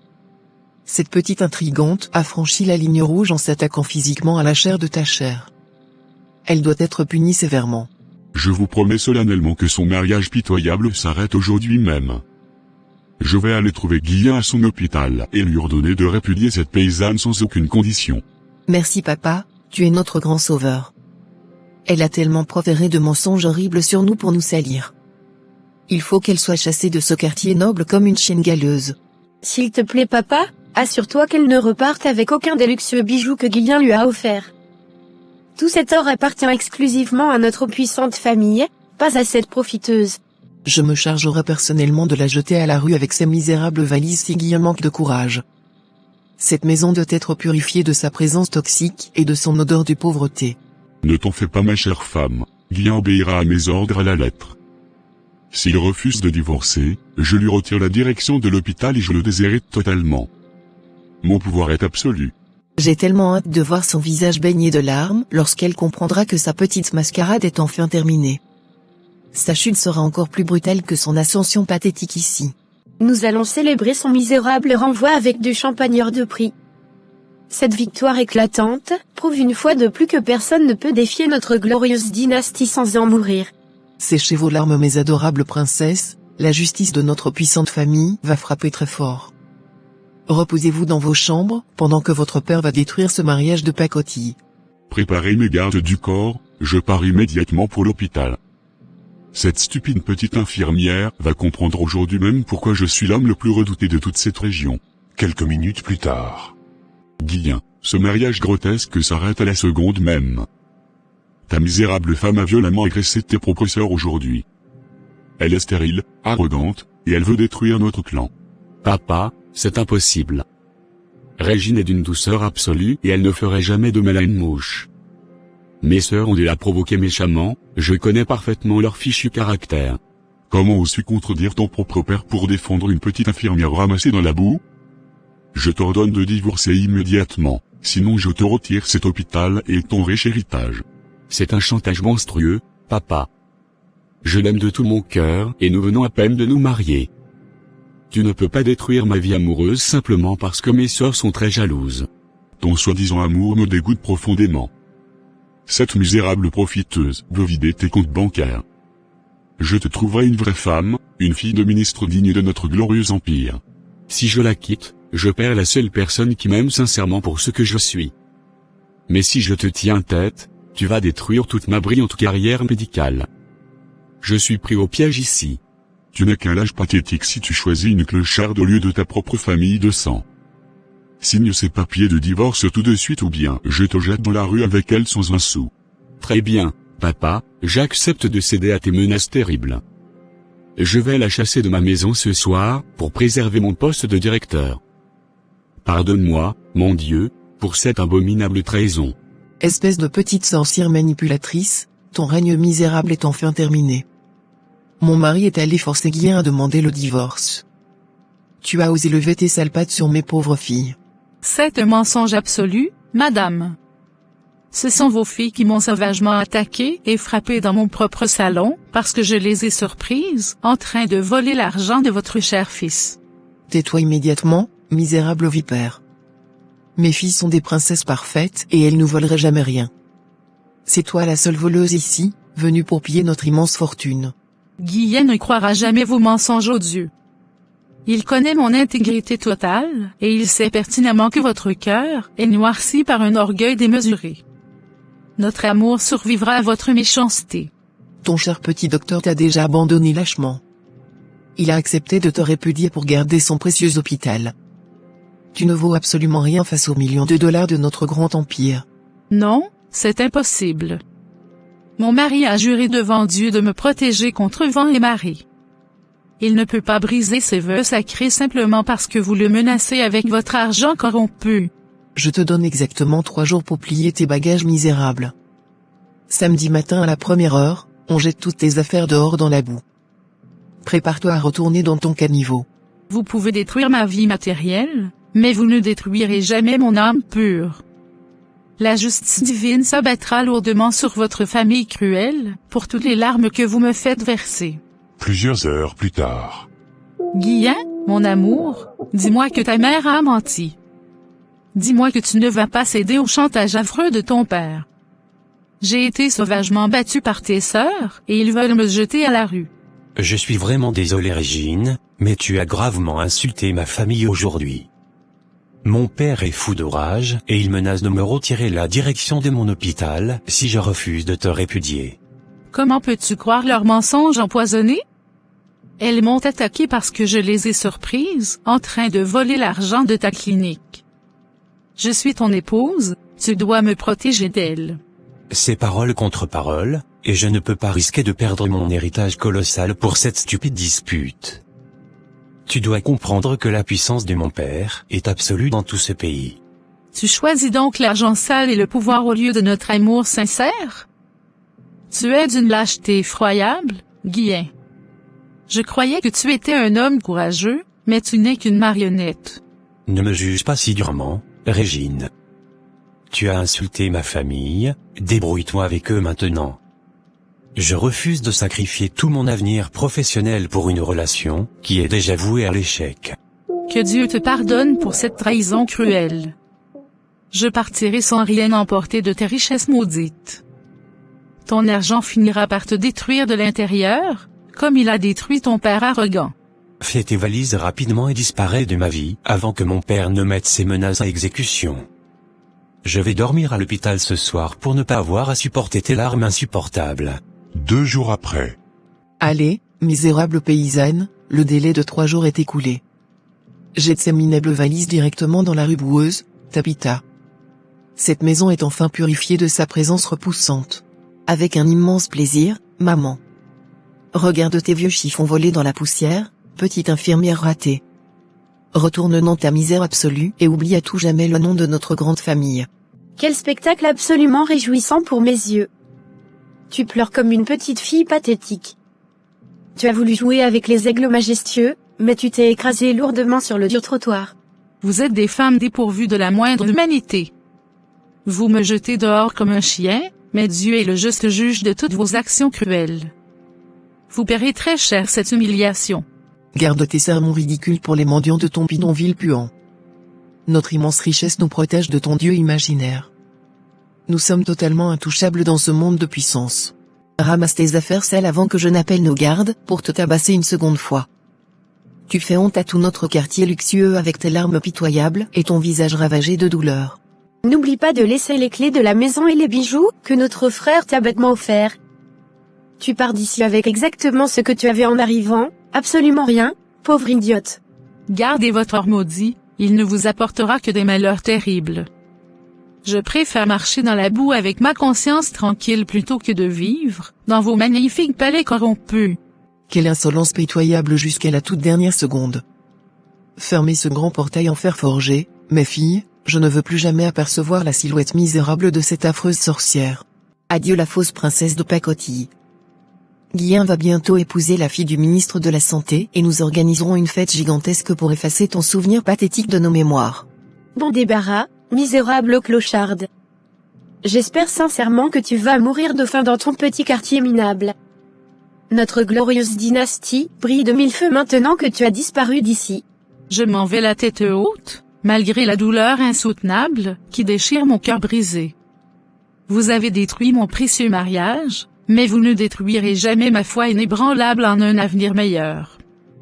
Cette petite intrigante a franchi la ligne rouge en s'attaquant physiquement à la chair de ta chair. Elle doit être punie sévèrement. Je vous promets solennellement que son mariage pitoyable s'arrête aujourd'hui même. Je vais aller trouver Guillen à son hôpital et lui ordonner de répudier cette paysanne sans aucune condition. Merci papa, tu es notre grand sauveur. Elle a tellement proféré de mensonges horribles sur nous pour nous salir. Il faut qu'elle soit chassée de ce quartier noble comme une chienne galeuse. S'il te plaît papa, assure-toi qu'elle ne reparte avec aucun des luxueux bijoux que Guilien lui a offerts. Tout cet or appartient exclusivement à notre puissante famille, pas à cette profiteuse. Je me chargerai personnellement de la jeter à la rue avec ces misérables valises si Guillen manque de courage. Cette maison doit être purifiée de sa présence toxique et de son odeur de pauvreté. Ne t'en fais pas ma chère femme, Guillen obéira à mes ordres à la lettre. S'il refuse de divorcer, je lui retire la direction de l'hôpital et je le déshérite totalement. Mon pouvoir est absolu. J'ai tellement hâte de voir son visage baigné de larmes lorsqu'elle comprendra que sa petite mascarade est enfin terminée. Sa chute sera encore plus brutale que son ascension pathétique ici. Nous allons célébrer son misérable renvoi avec du champagne hors de prix. Cette victoire éclatante prouve une fois de plus que personne ne peut défier notre glorieuse dynastie sans en mourir. Séchez vos larmes mes adorables princesses, la justice de notre puissante famille va frapper très fort. Reposez-vous dans vos chambres, pendant que votre père va détruire ce mariage de pacotille. Préparez mes gardes du corps, je pars immédiatement pour l'hôpital. Cette stupide petite infirmière va comprendre aujourd'hui même pourquoi je suis l'homme le plus redouté de toute cette région. Quelques minutes plus tard. Guillen, ce mariage grotesque s'arrête à la seconde même. Ta misérable femme a violemment agressé tes propres sœurs aujourd'hui. Elle est stérile, arrogante, et elle veut détruire notre clan. Papa, c'est impossible. Régine est d'une douceur absolue et elle ne ferait jamais de mal à une mouche. Mes sœurs ont dû la provoquer méchamment, je connais parfaitement leur fichu caractère. Comment oses-tu contredire ton propre père pour défendre une petite infirmière ramassée dans la boue? Je t'ordonne de divorcer immédiatement, sinon je te retire cet hôpital et ton riche héritage. C'est un chantage monstrueux, papa. Je l'aime de tout mon cœur et nous venons à peine de nous marier. Tu ne peux pas détruire ma vie amoureuse simplement parce que mes sœurs sont très jalouses. Ton soi-disant amour me dégoûte profondément. Cette misérable profiteuse veut vider tes comptes bancaires. Je te trouverai une vraie femme, une fille de ministre digne de notre glorieux empire. Si je la quitte, je perds la seule personne qui m'aime sincèrement pour ce que je suis. Mais si je te tiens tête, tu vas détruire toute ma brillante carrière médicale. Je suis pris au piège ici. Tu n'es qu'un lâche pathétique si tu choisis une clocharde au lieu de ta propre famille de sang. Signe ces papiers de divorce tout de suite ou bien je te jette dans la rue avec elle sans un sou. Très bien, papa, j'accepte de céder à tes menaces terribles. Je vais la chasser de ma maison ce soir, pour préserver mon poste de directeur. Pardonne-moi, mon Dieu, pour cette abominable trahison. Espèce de petite sorcière manipulatrice, ton règne misérable est enfin terminé. Mon mari est allé forcer Guillen à demander le divorce. Tu as osé lever tes sales pattes sur mes pauvres filles. C'est un mensonge absolu, madame. Ce sont vos filles qui m'ont sauvagement attaqué et frappé dans mon propre salon, parce que je les ai surprises, en train de voler l'argent de votre cher fils. Tais-toi immédiatement, misérable vipère. Mes filles sont des princesses parfaites et elles ne voleraient jamais rien. C'est toi la seule voleuse ici, venue pour piller notre immense fortune. Guillen ne croira jamais vos mensonges odieux. Il connaît mon intégrité totale, et il sait pertinemment que votre cœur est noirci par un orgueil démesuré. Notre amour survivra à votre méchanceté. Ton cher petit docteur t'a déjà abandonné lâchement. Il a accepté de te répudier pour garder son précieux hôpital. Tu ne vaux absolument rien face aux millions de dollars de notre grand empire. Non, c'est impossible. Mon mari a juré devant Dieu de me protéger contre vent et marée. Il ne peut pas briser ses vœux sacrés simplement parce que vous le menacez avec votre argent corrompu. Je te donne exactement 3 jours pour plier tes bagages misérables. Samedi matin à la 1re heure, on jette toutes tes affaires dehors dans la boue. Prépare-toi à retourner dans ton caniveau. Vous pouvez détruire ma vie matérielle, mais vous ne détruirez jamais mon âme pure. La justice divine s'abattra lourdement sur votre famille cruelle, pour toutes les larmes que vous me faites verser. Plusieurs heures plus tard. Guillen, mon amour, dis-moi que ta mère a menti. Dis-moi que tu ne vas pas céder au chantage affreux de ton père. J'ai été sauvagement battu par tes sœurs, et ils veulent me jeter à la rue. Je suis vraiment désolé Régine, mais tu as gravement insulté ma famille aujourd'hui. Mon père est fou de rage, et il menace de me retirer la direction de mon hôpital, si je refuse de te répudier. Comment peux-tu croire leurs mensonges empoisonnés? Elles m'ont attaqué parce que je les ai surprises, en train de voler l'argent de ta clinique. Je suis ton épouse, tu dois me protéger d'elles. C'est parole contre parole, et je ne peux pas risquer de perdre mon héritage colossal pour cette stupide dispute. Tu dois comprendre que la puissance de mon père est absolue dans tout ce pays. Tu choisis donc l'argent sale et le pouvoir au lieu de notre amour sincère? Tu es d'une lâcheté effroyable, Guillen. Je croyais que tu étais un homme courageux, mais tu n'es qu'une marionnette. Ne me juge pas si durement, Régine. Tu as insulté ma famille, débrouille-toi avec eux maintenant. Je refuse de sacrifier tout mon avenir professionnel pour une relation qui est déjà vouée à l'échec. Que Dieu te pardonne pour cette trahison cruelle. Je partirai sans rien emporter de tes richesses maudites. Ton argent finira par te détruire de l'intérieur, comme il a détruit ton père arrogant. Fais tes valises rapidement et disparais de ma vie avant que mon père ne mette ses menaces à exécution. Je vais dormir à l'hôpital ce soir pour ne pas avoir à supporter tes larmes insupportables. 2 jours après. Allez, misérable paysanne, le délai de 3 jours est écoulé. Jette ces minables valises directement dans la rue boueuse, Tabitha. Cette maison est enfin purifiée de sa présence repoussante. Avec un immense plaisir, maman. Regarde tes vieux chiffons volés dans la poussière, petite infirmière ratée. Retourne dans ta misère absolue et oublie à tout jamais le nom de notre grande famille. Quel spectacle absolument réjouissant pour mes yeux. Tu pleures comme une petite fille pathétique. Tu as voulu jouer avec les aigles majestueux, mais tu t'es écrasée lourdement sur le dur trottoir. Vous êtes des femmes dépourvues de la moindre humanité. Vous me jetez dehors comme un chien, mais Dieu est le juste juge de toutes vos actions cruelles. Vous paierez très cher cette humiliation. Garde tes sermons ridicules pour les mendiants de ton bidonville puant. Notre immense richesse nous protège de ton Dieu imaginaire. Nous sommes totalement intouchables dans ce monde de puissance. Ramasse tes affaires sales avant que je n'appelle nos gardes pour te tabasser une seconde fois. Tu fais honte à tout notre quartier luxueux avec tes larmes pitoyables et ton visage ravagé de douleur. N'oublie pas de laisser les clés de la maison et les bijoux que notre frère t'a bêtement offerts. Tu pars d'ici avec exactement ce que tu avais en arrivant, absolument rien, pauvre idiote. Gardez votre or maudit, il ne vous apportera que des malheurs terribles. Je préfère marcher dans la boue avec ma conscience tranquille plutôt que de vivre dans vos magnifiques palais corrompus. Quelle insolence pitoyable jusqu'à la toute dernière seconde. Fermez ce grand portail en fer forgé, mes filles, je ne veux plus jamais apercevoir la silhouette misérable de cette affreuse sorcière. Adieu la fausse princesse de pacotille. Guillen va bientôt épouser la fille du ministre de la Santé et nous organiserons une fête gigantesque pour effacer ton souvenir pathétique de nos mémoires. Bon débarras, misérable clocharde. J'espère sincèrement que tu vas mourir de faim dans ton petit quartier minable. Notre glorieuse dynastie brille de 1000 feux maintenant que tu as disparu d'ici. Je m'en vais la tête haute, malgré la douleur insoutenable qui déchire mon cœur brisé. Vous avez détruit mon précieux mariage, mais vous ne détruirez jamais ma foi inébranlable en un avenir meilleur.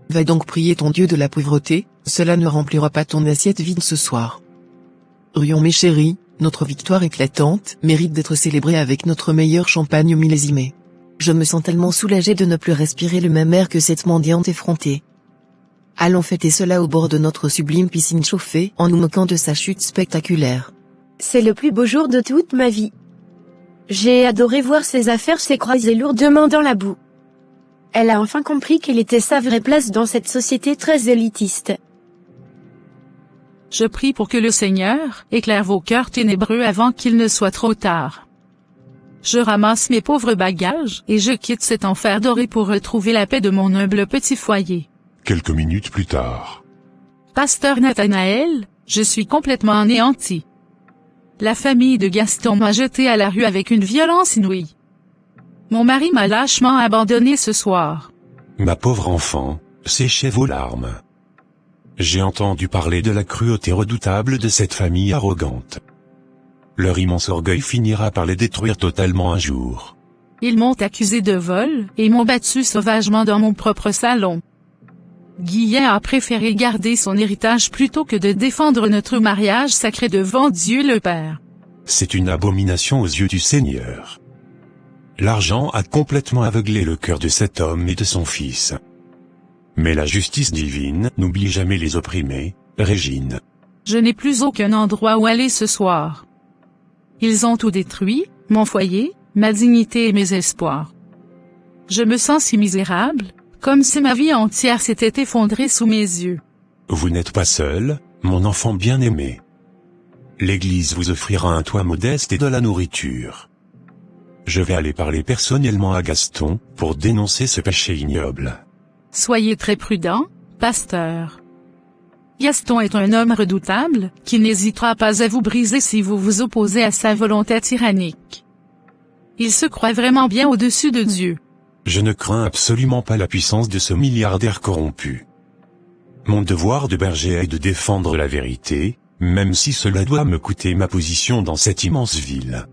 Va donc prier ton Dieu de la pauvreté, cela ne remplira pas ton assiette vide ce soir. Rions mes chéris, notre victoire éclatante mérite d'être célébrée avec notre meilleur champagne millésimé. Je me sens tellement soulagée de ne plus respirer le même air que cette mendiante effrontée. Allons fêter cela au bord de notre sublime piscine chauffée en nous moquant de sa chute spectaculaire. C'est le plus beau jour de toute ma vie. J'ai adoré voir ses affaires s'écraser lourdement dans la boue. Elle a enfin compris quelle était sa vraie place dans cette société très élitiste. Je prie pour que le Seigneur éclaire vos cœurs ténébreux avant qu'il ne soit trop tard. Je ramasse mes pauvres bagages et je quitte cet enfer doré pour retrouver la paix de mon humble petit foyer. Quelques minutes plus tard. Pasteur Nathanaël, je suis complètement anéanti. La famille de Gaston m'a jeté à la rue avec une violence inouïe. Mon mari m'a lâchement abandonné ce soir. Ma pauvre enfant, séchez vos larmes. J'ai entendu parler de la cruauté redoutable de cette famille arrogante. Leur immense orgueil finira par les détruire totalement un jour. Ils m'ont accusé de vol et m'ont battu sauvagement dans mon propre salon. Guillen a préféré garder son héritage plutôt que de défendre notre mariage sacré devant Dieu le Père. C'est une abomination aux yeux du Seigneur. L'argent a complètement aveuglé le cœur de cet homme et de son fils. Mais la justice divine n'oublie jamais les opprimés, Régine. Je n'ai plus aucun endroit où aller ce soir. Ils ont tout détruit, mon foyer, ma dignité et mes espoirs. Je me sens si misérable, comme si ma vie entière s'était effondrée sous mes yeux. Vous n'êtes pas seul, mon enfant bien-aimé. L'Église vous offrira un toit modeste et de la nourriture. Je vais aller parler personnellement à Gaston, pour dénoncer ce péché ignoble. Soyez très prudent, pasteur. Gaston est un homme redoutable, qui n'hésitera pas à vous briser si vous vous opposez à sa volonté tyrannique. Il se croit vraiment bien au-dessus de Dieu. Je ne crains absolument pas la puissance de ce milliardaire corrompu. Mon devoir de berger est de défendre la vérité, même si cela doit me coûter ma position dans cette immense ville.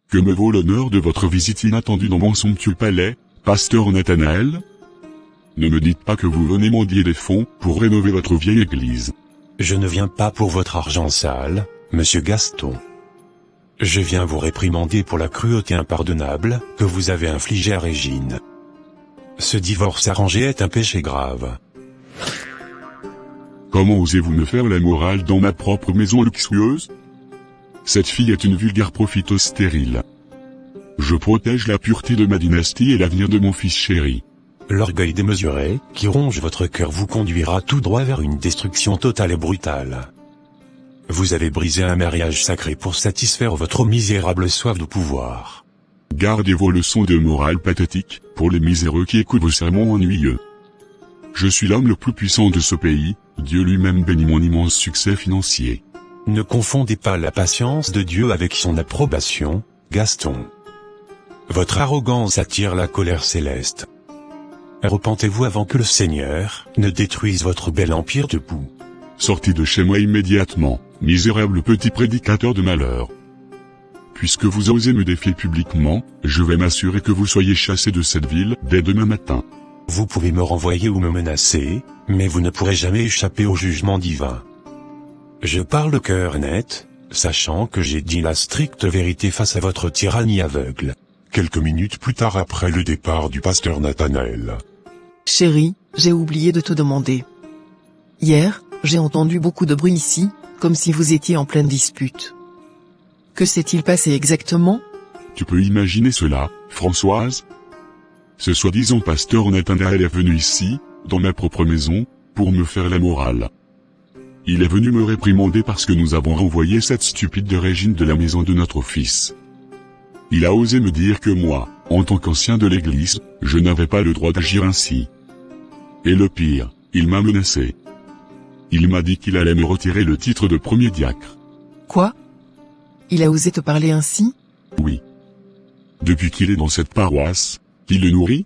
Que me vaut l'honneur de votre visite inattendue dans mon somptueux palais, pasteur Nathanaël? Ne me dites pas que vous venez mendier des fonds pour rénover votre vieille église. Je ne viens pas pour votre argent sale, monsieur Gaston. Je viens vous réprimander pour la cruauté impardonnable que vous avez infligée à Régine. Ce divorce arrangé est un péché grave. Comment osez-vous me faire la morale dans ma propre maison luxueuse? Cette fille est une vulgaire profiteuse stérile. Je protège la pureté de ma dynastie et l'avenir de mon fils chéri. L'orgueil démesuré, qui ronge votre cœur vous conduira tout droit vers une destruction totale et brutale. Vous avez brisé un mariage sacré pour satisfaire votre misérable soif de pouvoir. Gardez vos leçons de morale pathétique, pour les miséreux qui écoutent vos sermons ennuyeux. Je suis l'homme le plus puissant de ce pays, Dieu lui-même bénit mon immense succès financier. Ne confondez pas la patience de Dieu avec son approbation, Gaston. Votre arrogance attire la colère céleste. Repentez-vous avant que le Seigneur ne détruise votre bel empire de boue. Sortez de chez moi immédiatement, misérable petit prédicateur de malheur. Puisque vous osez me défier publiquement, je vais m'assurer que vous soyez chassé de cette ville dès demain matin. Vous pouvez me renvoyer ou me menacer, mais vous ne pourrez jamais échapper au jugement divin. Je parle le cœur net, sachant que j'ai dit la stricte vérité face à votre tyrannie aveugle. Quelques minutes plus tard après le départ du pasteur Nathanaël. Chérie, j'ai oublié de te demander. Hier, j'ai entendu beaucoup de bruit ici, comme si vous étiez en pleine dispute. Que s'est-il passé exactement? Tu peux imaginer cela, Françoise? Ce soi-disant pasteur Nathanaël est venu ici, dans ma propre maison, pour me faire la morale. Il est venu me réprimander parce que nous avons renvoyé cette stupide de Régine de la maison de notre fils. Il a osé me dire que moi, en tant qu'ancien de l'église, je n'avais pas le droit d'agir ainsi. Et le pire, il m'a menacé. Il m'a dit qu'il allait me retirer le titre de premier diacre. Quoi? Il a osé te parler ainsi? Oui. Depuis qu'il est dans cette paroisse, qui le nourrit,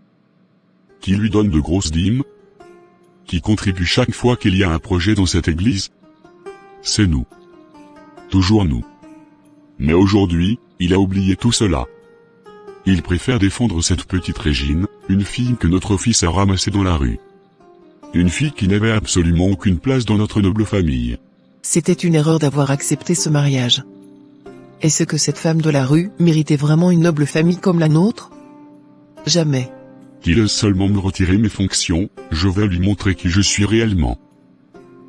qui lui donne de grosses dîmes, qui contribue chaque fois qu'il y a un projet dans cette église, c'est nous. Toujours nous. Mais aujourd'hui, il a oublié tout cela. Il préfère défendre cette petite Régine, une fille que notre fils a ramassée dans la rue. Une fille qui n'avait absolument aucune place dans notre noble famille. C'était une erreur d'avoir accepté ce mariage. Est-ce que cette femme de la rue méritait vraiment une noble famille comme la nôtre? Jamais. Qu'il ose seulement me retirer mes fonctions, je vais lui montrer qui je suis réellement.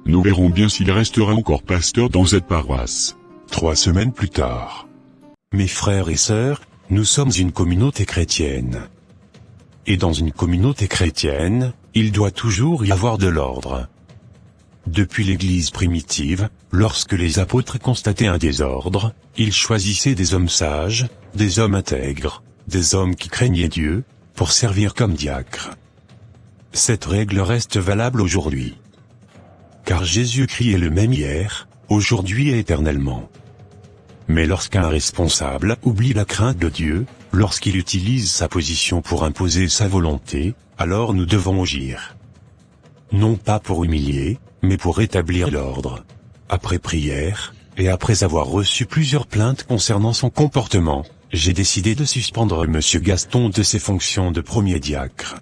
Nous verrons bien s'il restera encore pasteur dans cette paroisse. 3 semaines plus tard. Mes frères et sœurs, nous sommes une communauté chrétienne. Et dans une communauté chrétienne, il doit toujours y avoir de l'ordre. Depuis l'Église primitive, lorsque les apôtres constataient un désordre, ils choisissaient des hommes sages, des hommes intègres, des hommes qui craignaient Dieu, pour servir comme diacres. Cette règle reste valable aujourd'hui. Car Jésus-Christ est le même hier, aujourd'hui et éternellement. Mais lorsqu'un responsable oublie la crainte de Dieu, lorsqu'il utilise sa position pour imposer sa volonté, alors nous devons agir. Non pas pour humilier, mais pour rétablir l'ordre. Après prière, et après avoir reçu plusieurs plaintes concernant son comportement, j'ai décidé de suspendre monsieur Gaston de ses fonctions de premier diacre.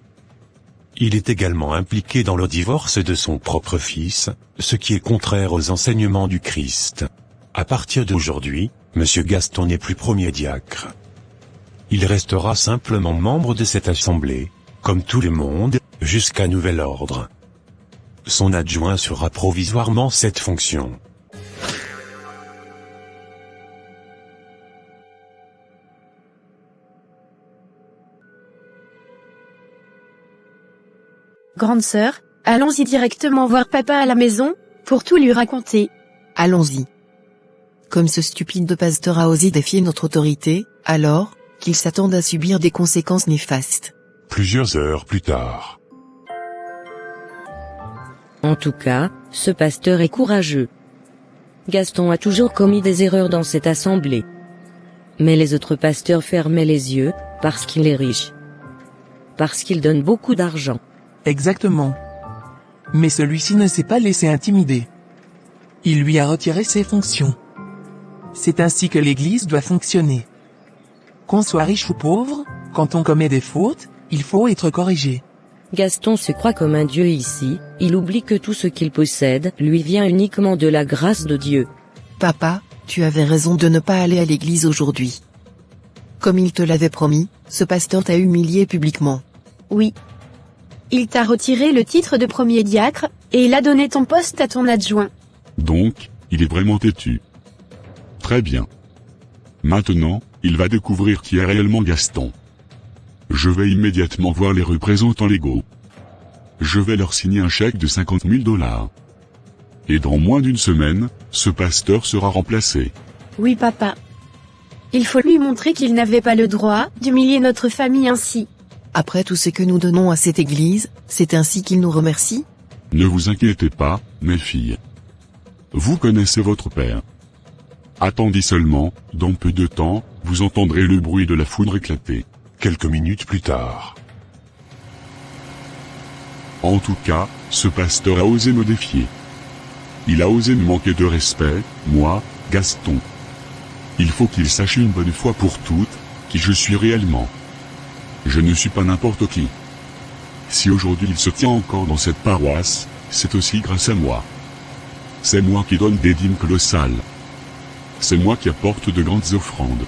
Il est également impliqué dans le divorce de son propre fils, ce qui est contraire aux enseignements du Christ. À partir d'aujourd'hui, monsieur Gaston n'est plus premier diacre. Il restera simplement membre de cette assemblée, comme tout le monde, jusqu'à nouvel ordre. son adjoint assura provisoirement cette fonction. Grande sœur, allons-y directement voir papa à la maison, pour tout lui raconter. Allons-y. Comme ce stupide de pasteur a osé défier notre autorité, alors, qu'il s'attende à subir des conséquences néfastes. Plusieurs heures plus tard. En tout cas, ce pasteur est courageux. Gaston a toujours commis des erreurs dans cette assemblée. Mais les autres pasteurs fermaient les yeux, parce qu'il est riche. Parce qu'il donne beaucoup d'argent. Exactement. Mais celui-ci ne s'est pas laissé intimider. Il lui a retiré ses fonctions. C'est ainsi que l'Église doit fonctionner. Qu'on soit riche ou pauvre, quand on commet des fautes, il faut être corrigé. Gaston se croit comme un dieu ici, il oublie que tout ce qu'il possède lui vient uniquement de la grâce de Dieu. Papa, tu avais raison de ne pas aller à l'église aujourd'hui. Comme il te l'avait promis, ce pasteur t'a humilié publiquement. Oui. Il t'a retiré le titre de premier diacre, et il a donné ton poste à ton adjoint. Donc, il est vraiment têtu. Très bien. Maintenant, il va découvrir qui est réellement Gaston. Je vais immédiatement voir les représentants légaux. Je vais leur signer un chèque de 50 000 $. Et dans moins d'une semaine, ce pasteur sera remplacé. Oui papa. Il faut lui montrer qu'il n'avait pas le droit d'humilier notre famille ainsi. Après tout ce que nous donnons à cette église, c'est ainsi qu'il nous remercie? Ne vous inquiétez pas, mes filles. Vous connaissez votre père. Attendez seulement, dans peu de temps, vous entendrez le bruit de la foudre éclater. Quelques minutes plus tard. En tout cas, ce pasteur a osé me défier. Il a osé me manquer de respect, moi, Gaston. Il faut qu'il sache une bonne fois pour toutes, qui je suis réellement. Je ne suis pas n'importe qui. Si aujourd'hui il se tient encore dans cette paroisse, c'est aussi grâce à moi. C'est moi qui donne des dîmes colossales. C'est moi qui apporte de grandes offrandes.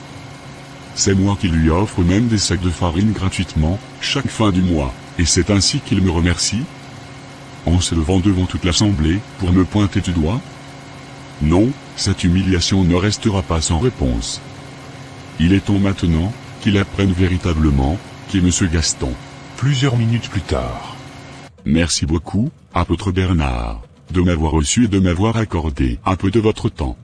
C'est moi qui lui offre même des sacs de farine gratuitement, chaque fin du mois, et c'est ainsi qu'il me remercie? En se levant devant toute l'assemblée, pour me pointer du doigt? Non, cette humiliation ne restera pas sans réponse. Il est temps maintenant, qu'il apprenne véritablement, qui est Monsieur Gaston. Plusieurs minutes plus tard. Merci beaucoup, apôtre Bernard, de m'avoir reçu et de m'avoir accordé un peu de votre temps.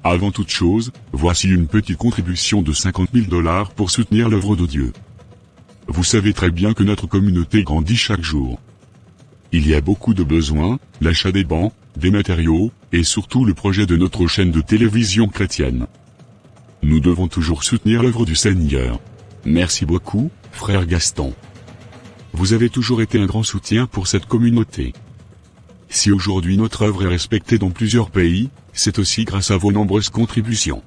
Avant toute chose, voici une petite contribution de 50 000 $ pour soutenir l'œuvre de Dieu. Vous savez très bien que notre communauté grandit chaque jour. Il y a beaucoup de besoins, l'achat des bancs, des matériaux, et surtout le projet de notre chaîne de télévision chrétienne. Nous devons toujours soutenir l'œuvre du Seigneur. Merci beaucoup, frère Gaston. Vous avez toujours été un grand soutien pour cette communauté. Si aujourd'hui notre œuvre est respectée dans plusieurs pays, c'est aussi grâce à vos nombreuses contributions.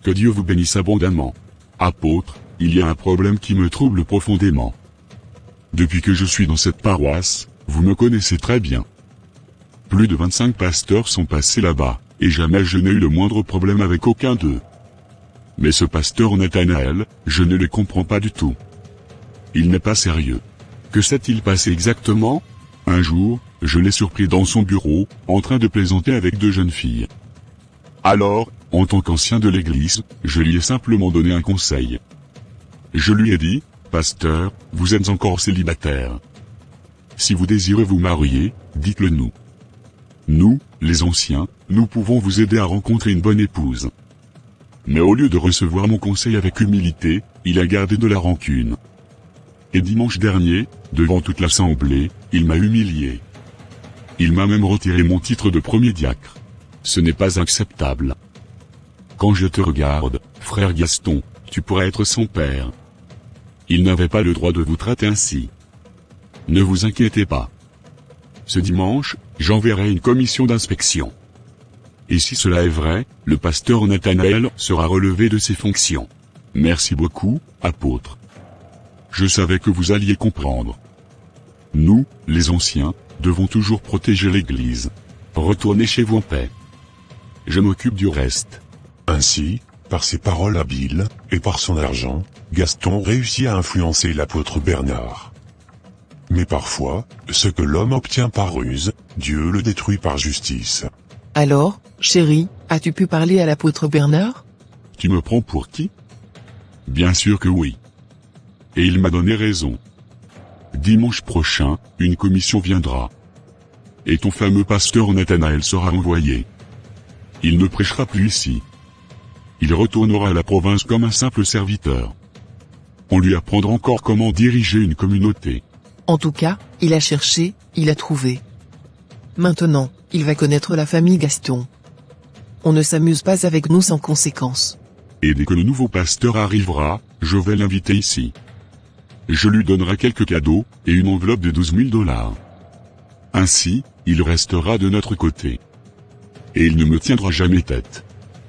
Que Dieu vous bénisse abondamment. Apôtre, il y a un problème qui me trouble profondément. Depuis que je suis dans cette paroisse, vous me connaissez très bien. Plus de 25 pasteurs sont passés là-bas, et jamais je n'ai eu le moindre problème avec aucun d'eux. Mais ce pasteur Nathanaël, je ne le comprends pas du tout. Il n'est pas sérieux. Que s'est-il passé exactement? Un jour, je l'ai surpris dans son bureau, en train de plaisanter avec deux jeunes filles. Alors, en tant qu'ancien de l'église, je lui ai simplement donné un conseil. Je lui ai dit, « Pasteur, vous êtes encore célibataire. Si vous désirez vous marier, dites-le nous. Nous, les anciens, nous pouvons vous aider à rencontrer une bonne épouse. » Mais au lieu de recevoir mon conseil avec humilité, il a gardé de la rancune. Et dimanche dernier, devant toute l'assemblée, il m'a humilié. Il m'a même retiré mon titre de premier diacre. Ce n'est pas acceptable. Quand je te regarde, frère Gaston, tu pourrais être son père. Il n'avait pas le droit de vous traiter ainsi. Ne vous inquiétez pas. Ce dimanche, j'enverrai une commission d'inspection. Et si cela est vrai, le pasteur Nathanaël sera relevé de ses fonctions. Merci beaucoup, apôtre. Je savais que vous alliez comprendre. Nous, les anciens, devons toujours protéger l'Église. Retournez chez vous en paix. Je m'occupe du reste. Ainsi, par ses paroles habiles, et par son argent, Gaston réussit à influencer l'apôtre Bernard. Mais parfois, ce que l'homme obtient par ruse, Dieu le détruit par justice. Alors, chérie, as-tu pu parler à l'apôtre Bernard? Tu me prends pour qui? Bien sûr que oui. Et il m'a donné raison. Dimanche prochain, une commission viendra. Et ton fameux pasteur Nathanaël sera envoyé. Il ne prêchera plus ici. Il retournera à la province comme un simple serviteur. On lui apprendra encore comment diriger une communauté. En tout cas, il a cherché, il a trouvé. Maintenant, il va connaître la famille Gaston. On ne s'amuse pas avec nous sans conséquence. Et dès que le nouveau pasteur arrivera, je vais l'inviter ici. Je lui donnerai quelques cadeaux, et une enveloppe de 12 000 $. Ainsi, il restera de notre côté. Et il ne me tiendra jamais tête.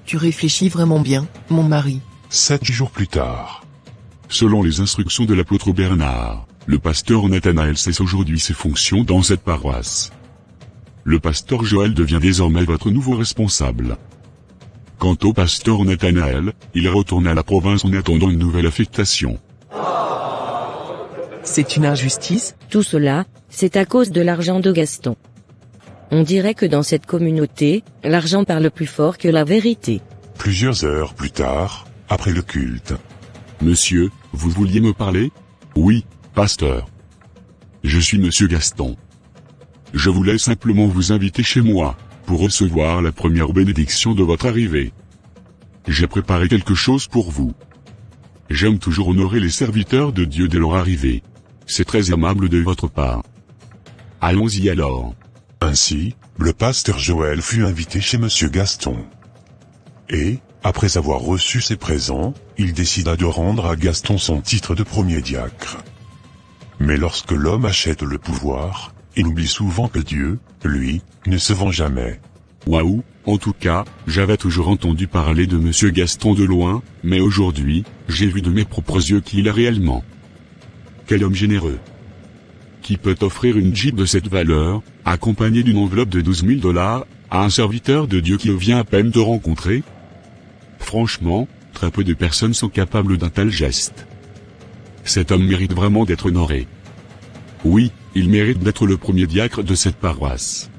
Tu réfléchis vraiment bien, mon mari. 7 jours plus tard. Selon les instructions de l'apôtre Bernard, le pasteur Nathanaël cesse aujourd'hui ses fonctions dans cette paroisse. Le pasteur Joël devient désormais votre nouveau responsable. Quant au pasteur Nathanaël, il retourne à la province en attendant une nouvelle affectation. C'est une injustice? Tout cela, c'est à cause de l'argent de Gaston. On dirait que dans cette communauté, l'argent parle plus fort que la vérité. Plusieurs heures plus tard, après le culte. Monsieur, vous vouliez me parler? Oui, pasteur. Je suis monsieur Gaston. Je voulais simplement vous inviter chez moi, pour recevoir la première bénédiction de votre arrivée. J'ai préparé quelque chose pour vous. J'aime toujours honorer les serviteurs de Dieu dès leur arrivée. C'est très aimable de votre part. Allons-y alors. Ainsi, le pasteur Joël fut invité chez monsieur Gaston. Et, après avoir reçu ses présents, il décida de rendre à Gaston son titre de premier diacre. Mais lorsque l'homme achète le pouvoir, il oublie souvent que Dieu, lui, ne se vend jamais. Waouh, en tout cas, j'avais toujours entendu parler de monsieur Gaston de loin, mais aujourd'hui, j'ai vu de mes propres yeux qui il est réellement. Quel homme généreux. Qui peut offrir une Jeep de cette valeur, accompagnée d'une enveloppe de 12 000 $, à un serviteur de Dieu qui vient à peine de rencontrer? Franchement, très peu de personnes sont capables d'un tel geste. Cet homme mérite vraiment d'être honoré. Oui, il mérite d'être le premier diacre de cette paroisse.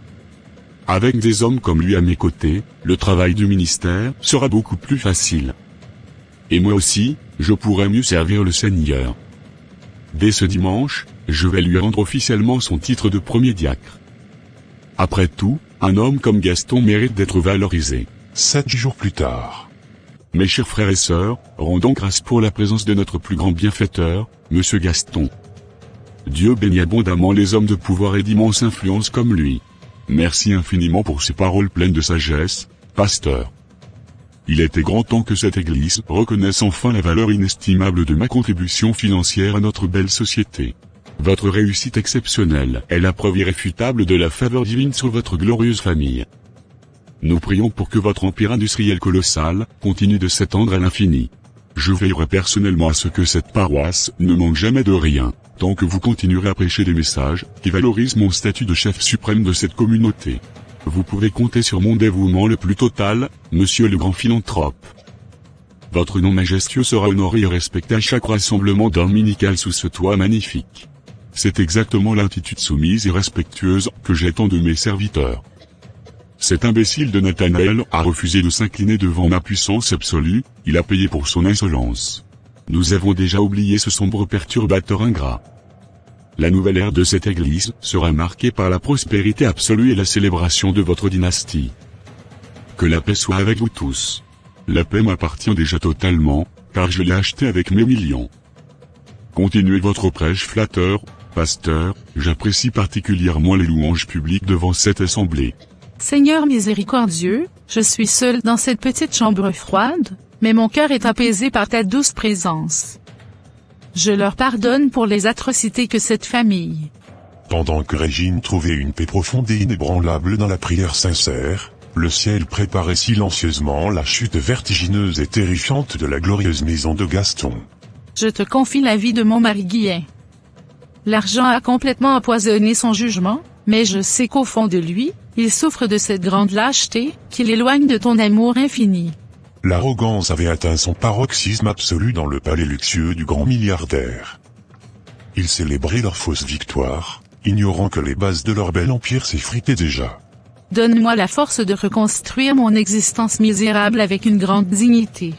Avec des hommes comme lui à mes côtés, le travail du ministère sera beaucoup plus facile. Et moi aussi, je pourrai mieux servir le Seigneur. Dès ce dimanche, je vais lui rendre officiellement son titre de premier diacre. Après tout, un homme comme Gaston mérite d'être valorisé. 7 jours plus tard. Mes chers frères et sœurs, rendons grâce pour la présence de notre plus grand bienfaiteur, monsieur Gaston. Dieu bénit abondamment les hommes de pouvoir et d'immense influence comme lui. Merci infiniment pour ces paroles pleines de sagesse, pasteur. Il était grand temps que cette Église reconnaisse enfin la valeur inestimable de ma contribution financière à notre belle société. Votre réussite exceptionnelle est la preuve irréfutable de la faveur divine sur votre glorieuse famille. Nous prions pour que votre empire industriel colossal continue de s'étendre à l'infini. Je veillerai personnellement à ce que cette paroisse ne manque jamais de rien, tant que vous continuerez à prêcher des messages qui valorisent mon statut de chef suprême de cette communauté. Vous pouvez compter sur mon dévouement le plus total, monsieur le grand philanthrope. Votre nom majestueux sera honoré et respecté à chaque rassemblement dominical sous ce toit magnifique. C'est exactement l'attitude soumise et respectueuse que j'attends de mes serviteurs. Cet imbécile de Nathanaël a refusé de s'incliner devant ma puissance absolue, il a payé pour son insolence. Nous avons déjà oublié ce sombre perturbateur ingrat. La nouvelle ère de cette Église sera marquée par la prospérité absolue et la célébration de votre dynastie. Que la paix soit avec vous tous. La paix m'appartient déjà totalement, car je l'ai achetée avec mes millions. Continuez votre prêche flatteur, pasteur, j'apprécie particulièrement les louanges publiques devant cette assemblée. Seigneur miséricordieux, je suis seul dans cette petite chambre froide, mais mon cœur est apaisé par ta douce présence. Je leur pardonne pour les atrocités que cette famille. Pendant que Régine trouvait une paix profonde et inébranlable dans la prière sincère, le ciel préparait silencieusement la chute vertigineuse et terrifiante de la glorieuse maison de Gaston. Je te confie la vie de mon mari Guillen. L'argent a complètement empoisonné son jugement, mais je sais qu'au fond de lui, il souffre de cette grande lâcheté, qui l'éloigne de ton amour infini. L'arrogance avait atteint son paroxysme absolu dans le palais luxueux du grand milliardaire. Ils célébraient leur fausse victoire, ignorant que les bases de leur bel empire s'effritaient déjà. Donne-moi la force de reconstruire mon existence misérable avec une grande dignité.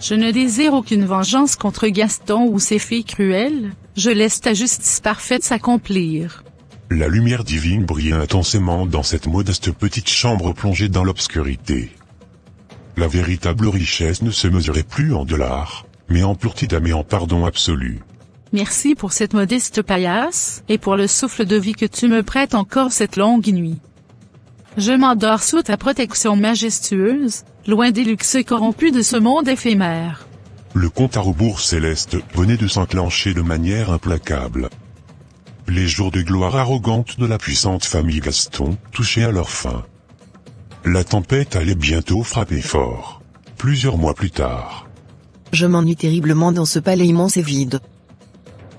Je ne désire aucune vengeance contre Gaston ou ses filles cruelles, je laisse ta justice parfaite s'accomplir. La lumière divine brillait intensément dans cette modeste petite chambre plongée dans l'obscurité. La véritable richesse ne se mesurait plus en dollars, mais en pureté d'âme et en pardon absolu. Merci pour cette modeste paillasse, et pour le souffle de vie que tu me prêtes encore cette longue nuit. Je m'endors sous ta protection majestueuse, loin des luxes corrompus de ce monde éphémère. Le compte à rebours céleste venait de s'enclencher de manière implacable. Les jours de gloire arrogante de la puissante famille Gaston touchaient à leur fin. La tempête allait bientôt frapper fort. Plusieurs mois plus tard. Je m'ennuie terriblement dans ce palais immense et vide.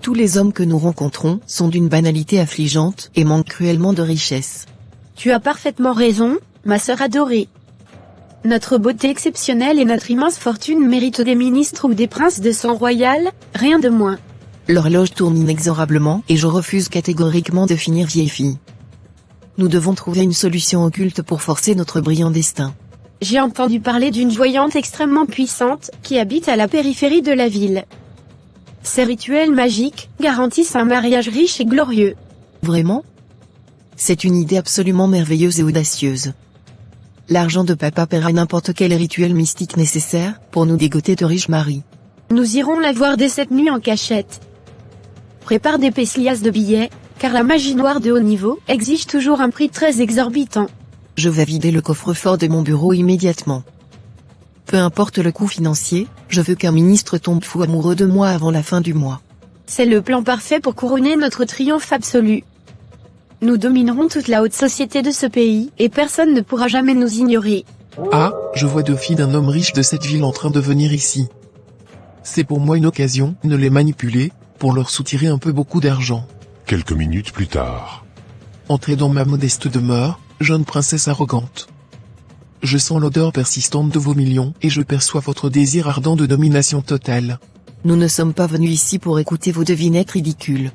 Tous les hommes que nous rencontrons sont d'une banalité affligeante et manquent cruellement de richesse. Tu as parfaitement raison, ma sœur adorée. Notre beauté exceptionnelle et notre immense fortune méritent des ministres ou des princes de sang royal, rien de moins. L'horloge tourne inexorablement et je refuse catégoriquement de finir vieille fille. Nous devons trouver une solution occulte pour forcer notre brillant destin. J'ai entendu parler d'une voyante extrêmement puissante qui habite à la périphérie de la ville. Ces rituels magiques garantissent un mariage riche et glorieux. Vraiment ? C'est une idée absolument merveilleuse et audacieuse. L'argent de papa paiera n'importe quel rituel mystique nécessaire pour nous dégoter de riches maris. Nous irons la voir dès cette nuit en cachette. Prépare des pécilias de billets, car la magie noire de haut niveau exige toujours un prix très exorbitant. Je vais vider le coffre-fort de mon bureau immédiatement. Peu importe le coût financier, je veux qu'un ministre tombe fou amoureux de moi avant la fin du mois. C'est le plan parfait pour couronner notre triomphe absolu. Nous dominerons toute la haute société de ce pays, et personne ne pourra jamais nous ignorer. Ah, je vois deux filles d'un homme riche de cette ville en train de venir ici. C'est pour moi une occasion de les manipuler, pour leur soutirer un peu beaucoup d'argent. Quelques minutes plus tard. Entrez dans ma modeste demeure, jeune princesse arrogante. Je sens l'odeur persistante de vos millions et je perçois votre désir ardent de domination totale. Nous ne sommes pas venus ici pour écouter vos devinettes ridicules.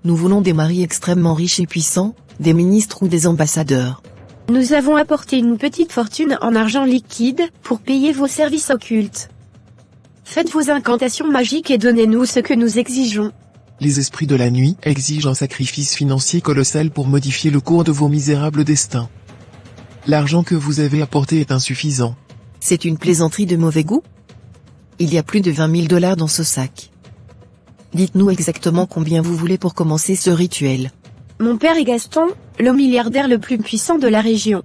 Nous voulons des maris extrêmement riches et puissants, des ministres ou des ambassadeurs. Nous avons apporté une petite fortune en argent liquide pour payer vos services occultes. Faites vos incantations magiques et donnez-nous ce que nous exigeons. Les esprits de la nuit exigent un sacrifice financier colossal pour modifier le cours de vos misérables destins. L'argent que vous avez apporté est insuffisant. C'est une plaisanterie de mauvais goût ? Il y a plus de 20 000 $ dans ce sac. Dites-nous exactement combien vous voulez pour commencer ce rituel. Mon père est Gaston, le milliardaire le plus puissant de la région.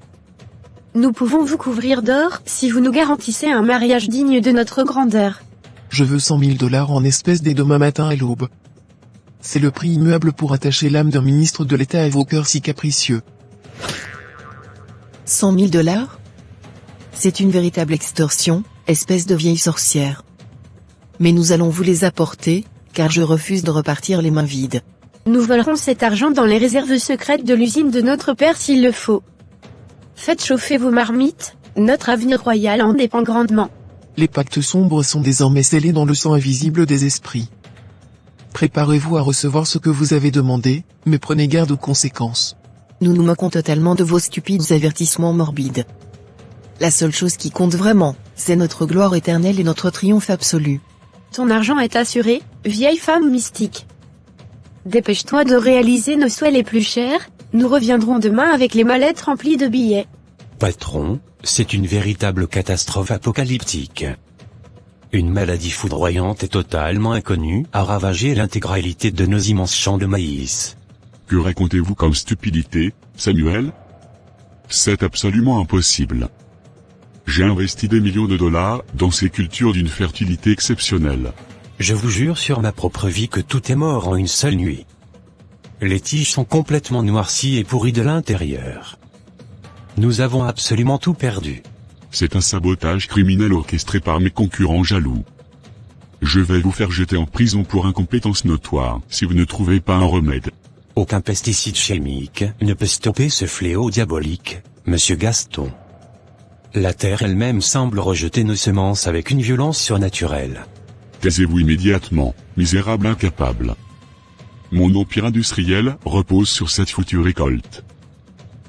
Nous pouvons vous couvrir d'or si vous nous garantissez un mariage digne de notre grandeur. Je veux 100 000 $ en espèces dès demain matin à l'aube. C'est le prix immuable pour attacher l'âme d'un ministre de l'État à vos cœurs si capricieux. 100 000 $? C'est une véritable extorsion, espèce de vieille sorcière. Mais nous allons vous les apporter, car je refuse de repartir les mains vides. Nous volerons cet argent dans les réserves secrètes de l'usine de notre père s'il le faut. Faites chauffer vos marmites, notre avenir royal en dépend grandement. Les pactes sombres sont désormais scellés dans le sang invisible des esprits. Préparez-vous à recevoir ce que vous avez demandé, mais prenez garde aux conséquences. Nous nous moquons totalement de vos stupides avertissements morbides. La seule chose qui compte vraiment, c'est notre gloire éternelle et notre triomphe absolu. Ton argent est assuré, vieille femme mystique. Dépêche-toi de réaliser nos souhaits les plus chers, nous reviendrons demain avec les mallettes remplies de billets. Patron, c'est une véritable catastrophe apocalyptique. Une maladie foudroyante et totalement inconnue a ravagé l'intégralité de nos immenses champs de maïs. Que racontez-vous comme stupidité, Samuel? C'est absolument impossible. J'ai investi des millions de dollars dans ces cultures d'une fertilité exceptionnelle. Je vous jure sur ma propre vie que tout est mort en une seule nuit. Les tiges sont complètement noircies et pourries de l'intérieur. Nous avons absolument tout perdu. C'est un sabotage criminel orchestré par mes concurrents jaloux. Je vais vous faire jeter en prison pour incompétence notoire, si vous ne trouvez pas un remède. Aucun pesticide chimique ne peut stopper ce fléau diabolique, monsieur Gaston. La terre elle-même semble rejeter nos semences avec une violence surnaturelle. Taisez-vous immédiatement, misérable incapable. Mon empire industriel repose sur cette foutue récolte.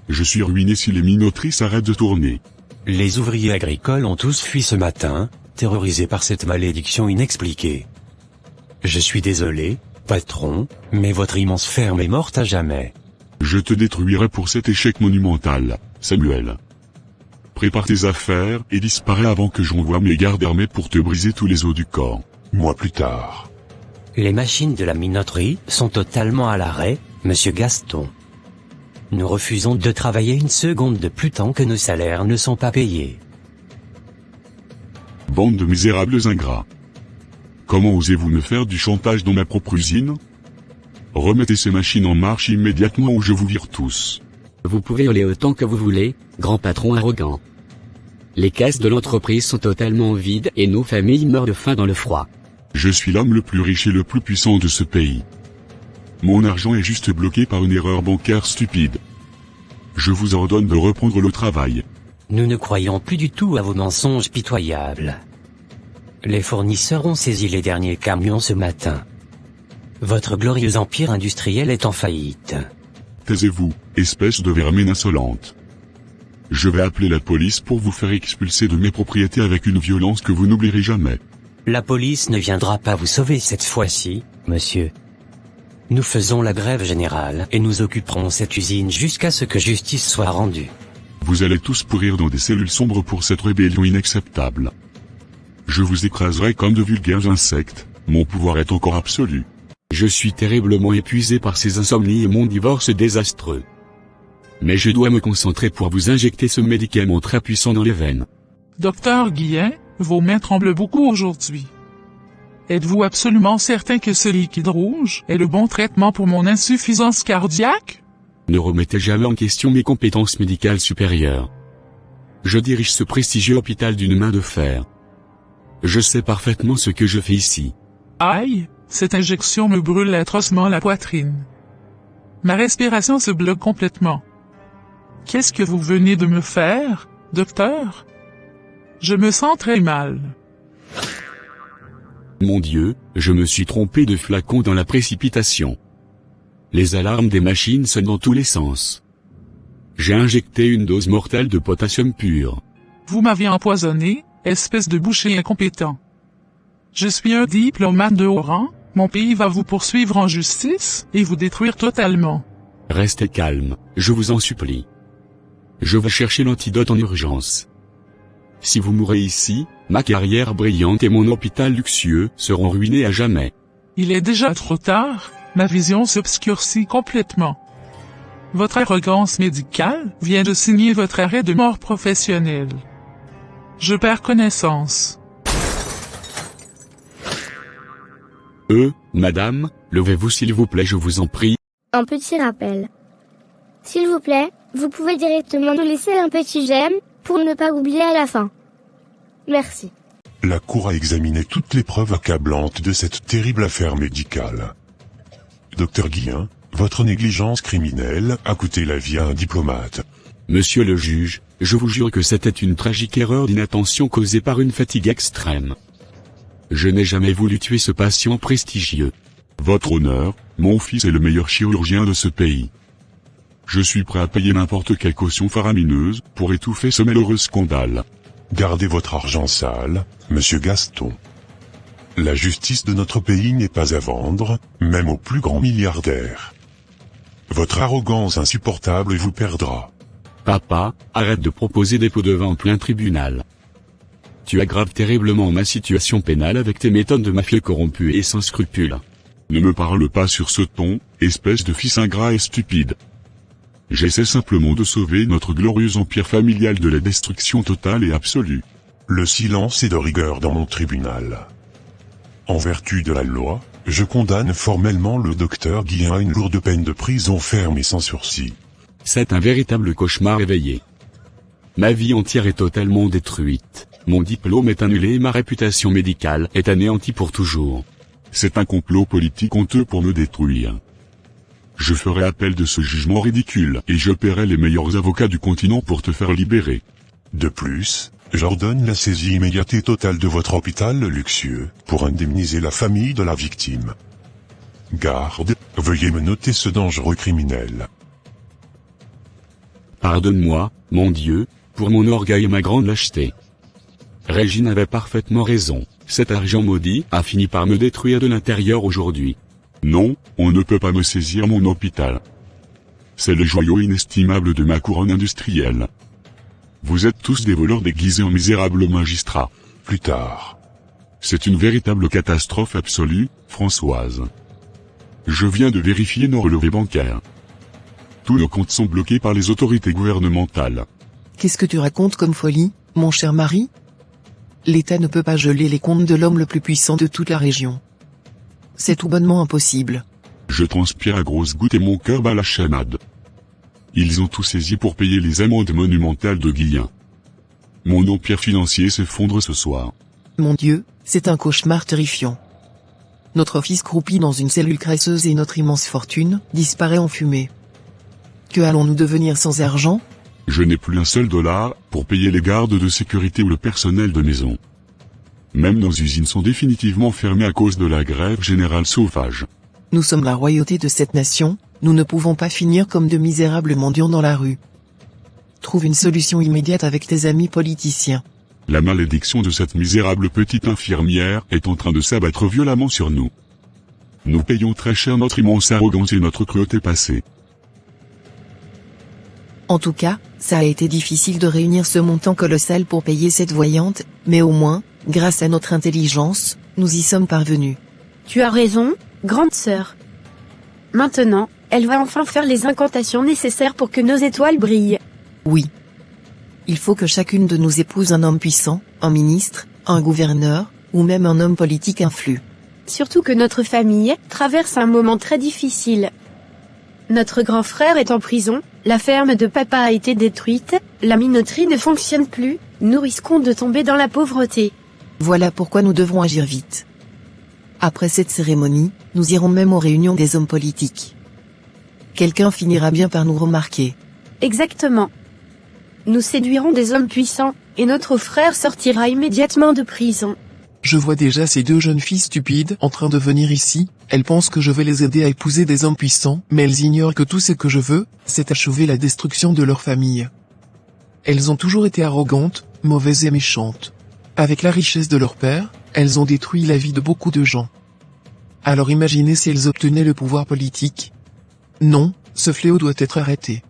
Je suis ruiné si les minoteries s'arrêtent de tourner. Les ouvriers agricoles ont tous fui ce matin, terrorisés par cette malédiction inexpliquée. Je suis désolé, patron, mais votre immense ferme est morte à jamais. Je te détruirai pour cet échec monumental, Samuel. Prépare tes affaires et disparais avant que j'envoie mes gardes armés pour te briser tous les os du corps. Moi plus tard. Les machines de la minoterie sont totalement à l'arrêt, monsieur Gaston. Nous refusons de travailler une seconde de plus tant que nos salaires ne sont pas payés. Bande de misérables ingrats. Comment osez-vous me faire du chantage dans ma propre usine? Remettez ces machines en marche immédiatement ou je vous vire tous. Vous pouvez hurler autant que vous voulez, grand patron arrogant. Les caisses de l'entreprise sont totalement vides et nos familles meurent de faim dans le froid. Je suis l'homme le plus riche et le plus puissant de ce pays. Mon argent est juste bloqué par une erreur bancaire stupide. Je vous ordonne de reprendre le travail. Nous ne croyons plus du tout à vos mensonges pitoyables. Les fournisseurs ont saisi les derniers camions ce matin. Votre glorieux empire industriel est en faillite. Taisez-vous, espèce de vermine insolente. Je vais appeler la police pour vous faire expulser de mes propriétés avec une violence que vous n'oublierez jamais. La police ne viendra pas vous sauver cette fois-ci, monsieur. Nous faisons la grève générale et nous occuperons cette usine jusqu'à ce que justice soit rendue. Vous allez tous pourrir dans des cellules sombres pour cette rébellion inacceptable. Je vous écraserai comme de vulgaires insectes, mon pouvoir est encore absolu. Je suis terriblement épuisé par ces insomnies et mon divorce désastreux. Mais je dois me concentrer pour vous injecter ce médicament très puissant dans les veines. Docteur Guillen, vos mains tremblent beaucoup aujourd'hui. Êtes-vous absolument certain que ce liquide rouge est le bon traitement pour mon insuffisance cardiaque? Ne remettez jamais en question mes compétences médicales supérieures. Je dirige ce prestigieux hôpital d'une main de fer. Je sais parfaitement ce que je fais ici. Aïe, cette injection me brûle atrocement la poitrine. Ma respiration se bloque complètement. Qu'est-ce que vous venez de me faire, docteur? Je me sens très mal. Mon Dieu, je me suis trompé de flacon dans la précipitation. Les alarmes des machines sonnent dans tous les sens. J'ai injecté une dose mortelle de potassium pur. Vous m'avez empoisonné, espèce de boucher incompétent. Je suis un diplomate de haut rang, mon pays va vous poursuivre en justice et vous détruire totalement. Restez calme, je vous en supplie. Je vais chercher l'antidote en urgence. Si vous mourrez ici, ma carrière brillante et mon hôpital luxueux seront ruinés à jamais. Il est déjà trop tard, ma vision s'obscurcit complètement. Votre arrogance médicale vient de signer votre arrêt de mort professionnelle. Je perds connaissance. Madame, levez-vous s'il vous plaît, je vous en prie. Un petit rappel. S'il vous plaît, vous pouvez directement nous laisser un petit j'aime, pour ne pas oublier à la fin. Merci. La Cour a examiné toutes les preuves accablantes de cette terrible affaire médicale. Docteur Guillen, votre négligence criminelle a coûté la vie à un diplomate. Monsieur le juge, je vous jure que c'était une tragique erreur d'inattention causée par une fatigue extrême. Je n'ai jamais voulu tuer ce patient prestigieux. Votre honneur, mon fils est le meilleur chirurgien de ce pays. Je suis prêt à payer n'importe quelle caution faramineuse pour étouffer ce malheureux scandale. Gardez votre argent sale, monsieur Gaston. La justice de notre pays n'est pas à vendre, même aux plus grands milliardaires. Votre arrogance insupportable vous perdra. Papa, arrête de proposer des pots de vin en plein tribunal. Tu aggraves terriblement ma situation pénale avec tes méthodes de mafieux corrompus et sans scrupules. Ne me parle pas sur ce ton, espèce de fils ingrat et stupide. J'essaie simplement de sauver notre glorieux empire familial de la destruction totale et absolue. Le silence est de rigueur dans mon tribunal. En vertu de la loi, je condamne formellement le docteur Guillen à une lourde peine de prison ferme et sans sursis. C'est un véritable cauchemar éveillé. Ma vie entière est totalement détruite. Mon diplôme est annulé et ma réputation médicale est anéantie pour toujours. C'est un complot politique honteux pour me détruire. Je ferai appel de ce jugement ridicule et je paierai les meilleurs avocats du continent pour te faire libérer. De plus, j'ordonne la saisie immédiate et totale de votre hôpital luxueux, pour indemniser la famille de la victime. Garde, veuillez me noter ce dangereux criminel. Pardonne-moi, mon Dieu, pour mon orgueil et ma grande lâcheté. Régine avait parfaitement raison, cet argent maudit a fini par me détruire de l'intérieur aujourd'hui. Non, on ne peut pas me saisir mon hôpital. C'est le joyau inestimable de ma couronne industrielle. Vous êtes tous des voleurs déguisés en misérables magistrats. Plus tard. C'est une véritable catastrophe absolue, Françoise. Je viens de vérifier nos relevés bancaires. Tous nos comptes sont bloqués par les autorités gouvernementales. Qu'est-ce que tu racontes comme folie, mon cher mari? L'État ne peut pas geler les comptes de l'homme le plus puissant de toute la région. C'est tout bonnement impossible. Je transpire à grosses gouttes et mon cœur bat la chamade. Ils ont tout saisi pour payer les amendes monumentales de Guillain. Mon empire financier s'effondre ce soir. Mon Dieu, c'est un cauchemar terrifiant. Notre fils croupit dans une cellule graisseuse et notre immense fortune disparaît en fumée. Que allons-nous devenir sans argent? Je n'ai plus un seul dollar pour payer les gardes de sécurité ou le personnel de maison. Même nos usines sont définitivement fermées à cause de la grève générale sauvage. Nous sommes la royauté de cette nation, nous ne pouvons pas finir comme de misérables mendiants dans la rue. Trouve une solution immédiate avec tes amis politiciens. La malédiction de cette misérable petite infirmière est en train de s'abattre violemment sur nous. Nous payons très cher notre immense arrogance et notre cruauté passée. En tout cas, ça a été difficile de réunir ce montant colossal pour payer cette voyante, mais au moins, grâce à notre intelligence, nous y sommes parvenus. Tu as raison, grande sœur. Maintenant, elle va enfin faire les incantations nécessaires pour que nos étoiles brillent. Oui. Il faut que chacune de nous épouse un homme puissant, un ministre, un gouverneur, ou même un homme politique influent. Surtout que notre famille traverse un moment très difficile. Notre grand frère est en prison, la ferme de papa a été détruite, la minoterie ne fonctionne plus, nous risquons de tomber dans la pauvreté. Voilà pourquoi nous devrons agir vite. Après cette cérémonie, nous irons même aux réunions des hommes politiques. Quelqu'un finira bien par nous remarquer. Exactement. Nous séduirons des hommes puissants, et notre frère sortira immédiatement de prison. Je vois déjà ces deux jeunes filles stupides en train de venir ici, elles pensent que je vais les aider à épouser des hommes puissants, mais elles ignorent que tout ce que je veux, c'est achever la destruction de leur famille. Elles ont toujours été arrogantes, mauvaises et méchantes. Avec la richesse de leur père, elles ont détruit la vie de beaucoup de gens. Alors imaginez si elles obtenaient le pouvoir politique. Non, ce fléau doit être arrêté.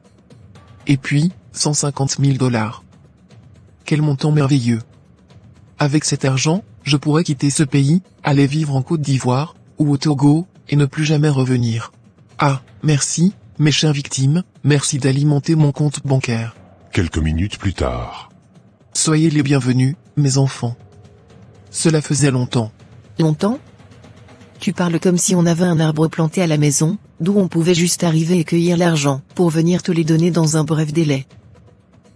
Et puis, 150 000 $. Quel montant merveilleux. Avec cet argent, je pourrais quitter ce pays, aller vivre en Côte d'Ivoire, ou au Togo, et ne plus jamais revenir. Ah, merci, mes chères victimes, merci d'alimenter mon compte bancaire. Quelques minutes plus tard. Soyez les bienvenus, mes enfants. Cela faisait longtemps. Longtemps? Tu parles comme si on avait un arbre planté à la maison, d'où on pouvait juste arriver et cueillir l'argent, pour venir te les donner dans un bref délai.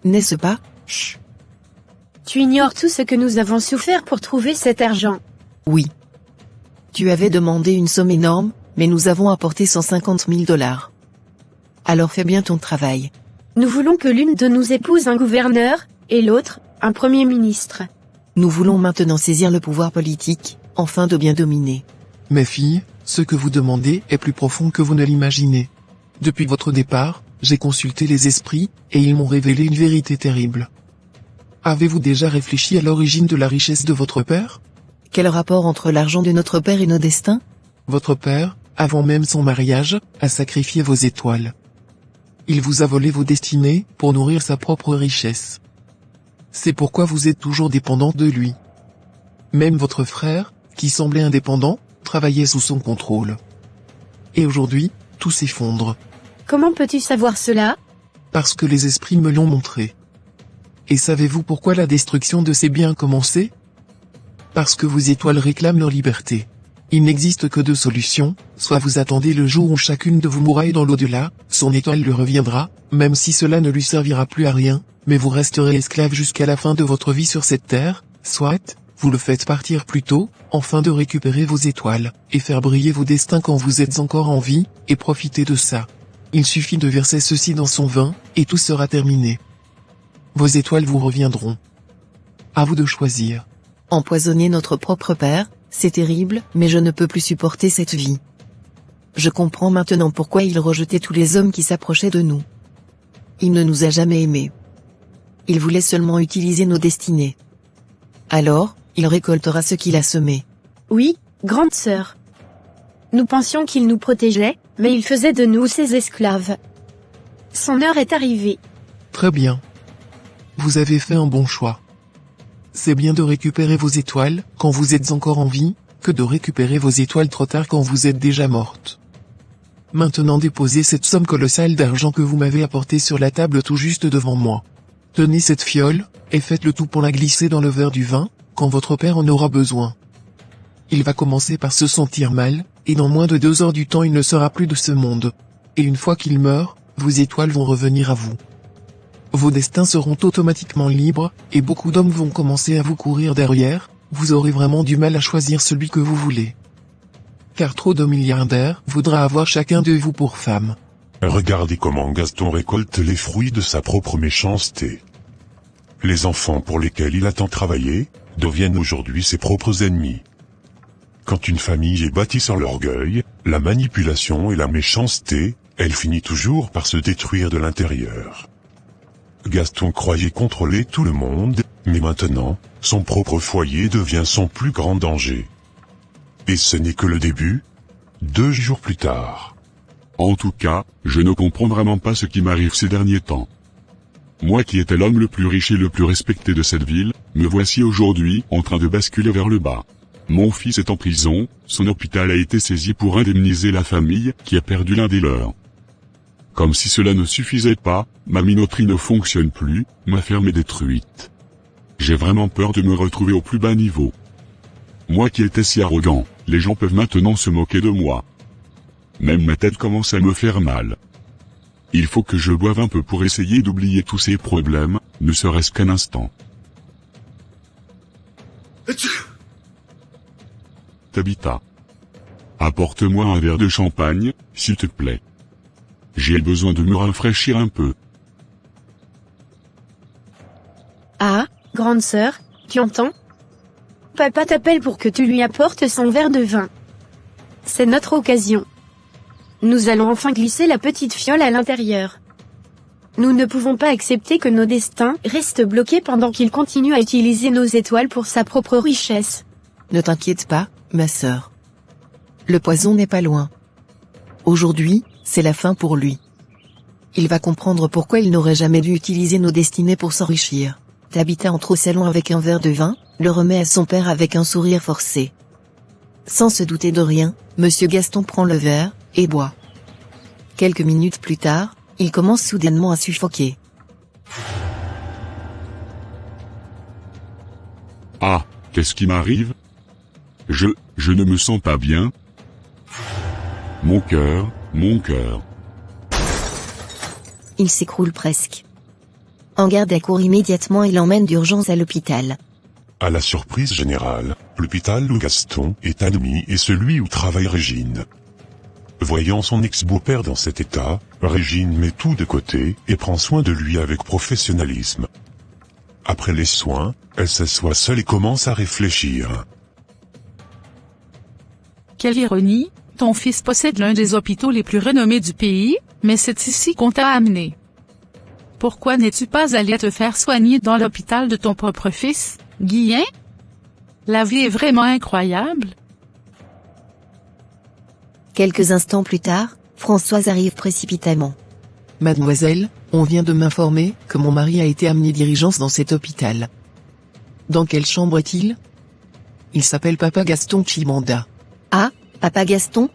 N'est-ce pas? Chut. Tu ignores tout ce que nous avons souffert pour trouver cet argent. Oui. Tu avais demandé une somme énorme, mais nous avons apporté 150 000 $. Alors fais bien ton travail. Nous voulons que l'une de nous épouse un gouverneur, et l'autre, un premier ministre. Nous voulons maintenant saisir le pouvoir politique, afin de bien dominer. Mes filles, ce que vous demandez est plus profond que vous ne l'imaginez. Depuis votre départ, j'ai consulté les esprits, et ils m'ont révélé une vérité terrible. Avez-vous déjà réfléchi à l'origine de la richesse de votre père? Quel rapport entre l'argent de notre père et nos destins? Votre père, avant même son mariage, a sacrifié vos étoiles. Il vous a volé vos destinées, pour nourrir sa propre richesse. C'est pourquoi vous êtes toujours dépendant de lui. Même votre frère, qui semblait indépendant, travaillait sous son contrôle. Et aujourd'hui, tout s'effondre. Comment peux-tu savoir cela? Parce que les esprits me l'ont montré. Et savez-vous pourquoi la destruction de ces biens a commencé? Parce que vos étoiles réclament leur liberté. Il n'existe que deux solutions, soit vous attendez le jour où chacune de vous mourra et dans l'au-delà, son étoile lui reviendra, même si cela ne lui servira plus à rien, mais vous resterez esclave jusqu'à la fin de votre vie sur cette terre, soit, vous le faites partir plus tôt, afin de récupérer vos étoiles, et faire briller vos destins quand vous êtes encore en vie, et profiter de ça. Il suffit de verser ceci dans son vin, et tout sera terminé. Vos étoiles vous reviendront. À vous de choisir. Empoisonner notre propre père, c'est terrible, mais je ne peux plus supporter cette vie. Je comprends maintenant pourquoi il rejetait tous les hommes qui s'approchaient de nous. Il ne nous a jamais aimés. Il voulait seulement utiliser nos destinées. Alors, il récoltera ce qu'il a semé. Oui, grande sœur. Nous pensions qu'il nous protégeait, mais il faisait de nous ses esclaves. Son heure est arrivée. Très bien. Vous avez fait un bon choix. C'est bien de récupérer vos étoiles, quand vous êtes encore en vie, que de récupérer vos étoiles trop tard quand vous êtes déjà morte. Maintenant déposez cette somme colossale d'argent que vous m'avez apportée sur la table tout juste devant moi. Tenez cette fiole, et faites le tout pour la glisser dans le verre du vin, quand votre père en aura besoin. Il va commencer par se sentir mal, et dans moins de 2 heures du temps il ne sera plus de ce monde. Et une fois qu'il meurt, vos étoiles vont revenir à vous. Vos destins seront automatiquement libres, et beaucoup d'hommes vont commencer à vous courir derrière, vous aurez vraiment du mal à choisir celui que vous voulez. Car trop de milliardaires voudra avoir chacun de vous pour femme. Regardez comment Gaston récolte les fruits de sa propre méchanceté. Les enfants pour lesquels il a tant travaillé, deviennent aujourd'hui ses propres ennemis. Quand une famille est bâtie sur l'orgueil, la manipulation et la méchanceté, elle finit toujours par se détruire de l'intérieur. Gaston croyait contrôler tout le monde, mais maintenant, son propre foyer devient son plus grand danger. Et ce n'est que le début. 2 jours plus tard. En tout cas, je ne comprends vraiment pas ce qui m'arrive ces derniers temps. Moi qui étais l'homme le plus riche et le plus respecté de cette ville, me voici aujourd'hui en train de basculer vers le bas. Mon fils est en prison, son hôpital a été saisi pour indemniser la famille qui a perdu l'un des leurs. Comme si cela ne suffisait pas, ma minoterie ne fonctionne plus, ma ferme est détruite. J'ai vraiment peur de me retrouver au plus bas niveau. Moi qui étais si arrogant, les gens peuvent maintenant se moquer de moi. Même ma tête commence à me faire mal. Il faut que je boive un peu pour essayer d'oublier tous ces problèmes, ne serait-ce qu'un instant. Tabitha. Apporte-moi un verre de champagne, s'il te plaît. J'ai besoin de me rafraîchir un peu. Ah, grande sœur, tu entends? Papa t'appelle pour que tu lui apportes son verre de vin. C'est notre occasion. Nous allons enfin glisser la petite fiole à l'intérieur. Nous ne pouvons pas accepter que nos destins restent bloqués pendant qu'il continue à utiliser nos étoiles pour sa propre richesse. Ne t'inquiète pas, ma sœur. Le poison n'est pas loin. Aujourd'hui, c'est la fin pour lui. Il va comprendre pourquoi il n'aurait jamais dû utiliser nos destinées pour s'enrichir. Tabitha entre au salon avec un verre de vin, le remet à son père avec un sourire forcé. Sans se douter de rien, Monsieur Gaston prend le verre, et boit. Quelques minutes plus tard, il commence soudainement à suffoquer. Ah, qu'est-ce qui m'arrive? Je ne me sens pas bien. Mon cœur. Il s'écroule presque. En garde à court immédiatement et l'emmène d'urgence à l'hôpital. À la surprise générale, l'hôpital où Gaston est admis est celui où travaille Régine. Voyant son ex-beau-père dans cet état, Régine met tout de côté et prend soin de lui avec professionnalisme. Après les soins, elle s'assoit seule et commence à réfléchir. Quelle ironie, ton fils possède l'un des hôpitaux les plus renommés du pays, mais c'est ici qu'on t'a amené. Pourquoi n'es-tu pas allé te faire soigner dans l'hôpital de ton propre fils, Guillain? La vie est vraiment incroyable. Quelques instants plus tard, Françoise arrive précipitamment. Mademoiselle, on vient de m'informer que mon mari a été amené d'urgence dans cet hôpital. Dans quelle chambre est-il? Il s'appelle Papa Gaston Chimanda. Ah, Papa Gaston?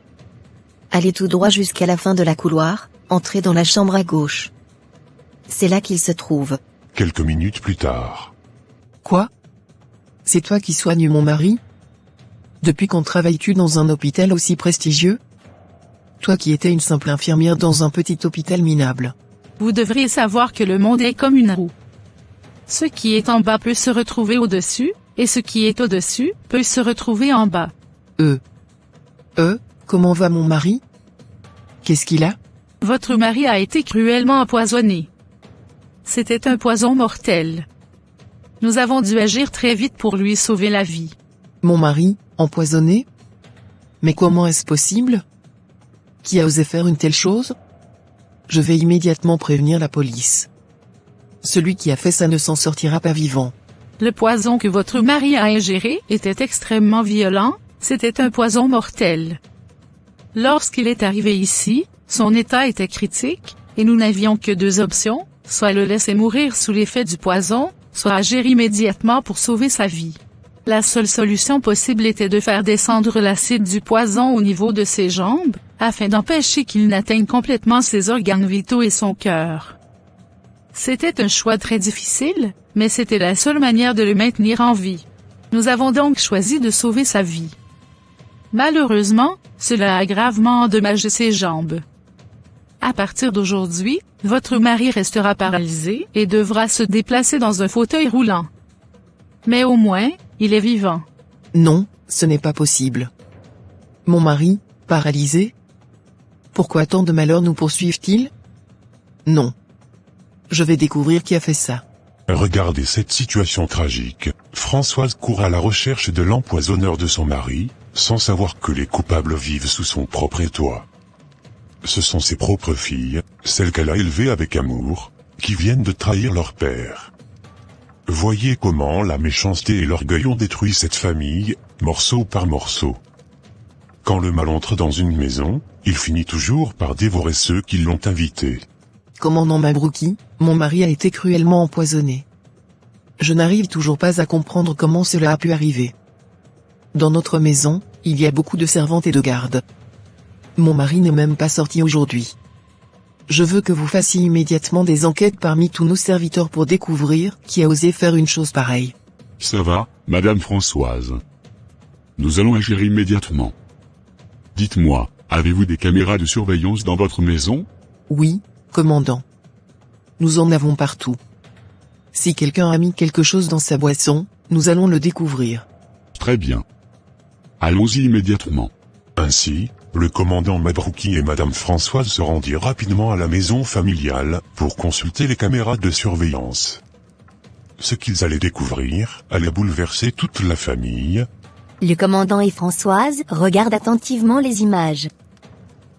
Allez tout droit jusqu'à la fin de la couloir, entrez dans la chambre à gauche. C'est là qu'il se trouve. Quelques minutes plus tard. Quoi? C'est toi qui soignes mon mari? Depuis quand travailles-tu dans un hôpital aussi prestigieux? Toi qui étais une simple infirmière dans un petit hôpital minable. Vous devriez savoir que le monde est comme une roue. Ce qui est en bas peut se retrouver au-dessus, et ce qui est au-dessus peut se retrouver en bas. Comment va mon mari? Qu'est-ce qu'il a? Votre mari a été cruellement empoisonné. C'était un poison mortel. Nous avons dû agir très vite pour lui sauver la vie. Mon mari, empoisonné? Mais comment est-ce possible? Qui a osé faire une telle chose? Je vais immédiatement prévenir la police. Celui qui a fait ça ne s'en sortira pas vivant. Le poison que votre mari a ingéré était extrêmement violent, c'était un poison mortel. Lorsqu'il est arrivé ici, son état était critique, et nous n'avions que deux options, soit le laisser mourir sous l'effet du poison, soit agir immédiatement pour sauver sa vie. La seule solution possible était de faire descendre l'acide du poison au niveau de ses jambes, afin d'empêcher qu'il n'atteigne complètement ses organes vitaux et son cœur. C'était un choix très difficile, mais c'était la seule manière de le maintenir en vie. Nous avons donc choisi de sauver sa vie. Malheureusement, cela a gravement endommagé ses jambes. À partir d'aujourd'hui, votre mari restera paralysé et devra se déplacer dans un fauteuil roulant. Mais au moins, il est vivant. Non, ce n'est pas possible. Mon mari, paralysé? Pourquoi tant de malheurs nous poursuivent-ils? Non. Je vais découvrir qui a fait ça. Regardez cette situation tragique. Françoise court à la recherche de l'empoisonneur de son mari, sans savoir que les coupables vivent sous son propre toit. Ce sont ses propres filles, celles qu'elle a élevées avec amour, qui viennent de trahir leur père. Voyez comment la méchanceté et l'orgueil ont détruit cette famille, morceau par morceau. Quand le mal entre dans une maison, il finit toujours par dévorer ceux qui l'ont invité. Commandant Mabrouki, mon mari a été cruellement empoisonné. Je n'arrive toujours pas à comprendre comment cela a pu arriver. Dans notre maison, il y a beaucoup de servantes et de gardes. Mon mari n'est même pas sorti aujourd'hui. Je veux que vous fassiez immédiatement des enquêtes parmi tous nos serviteurs pour découvrir qui a osé faire une chose pareille. Ça va, Madame Françoise. Nous allons agir immédiatement. Dites-moi, avez-vous des caméras de surveillance dans votre maison? Oui, commandant. Nous en avons partout. Si quelqu'un a mis quelque chose dans sa boisson, nous allons le découvrir. Très bien. Allons-y immédiatement. Ainsi, le commandant Mabrouki et Madame Françoise se rendirent rapidement à la maison familiale pour consulter les caméras de surveillance. Ce qu'ils allaient découvrir allait bouleverser toute la famille. Le commandant et Françoise regardent attentivement les images.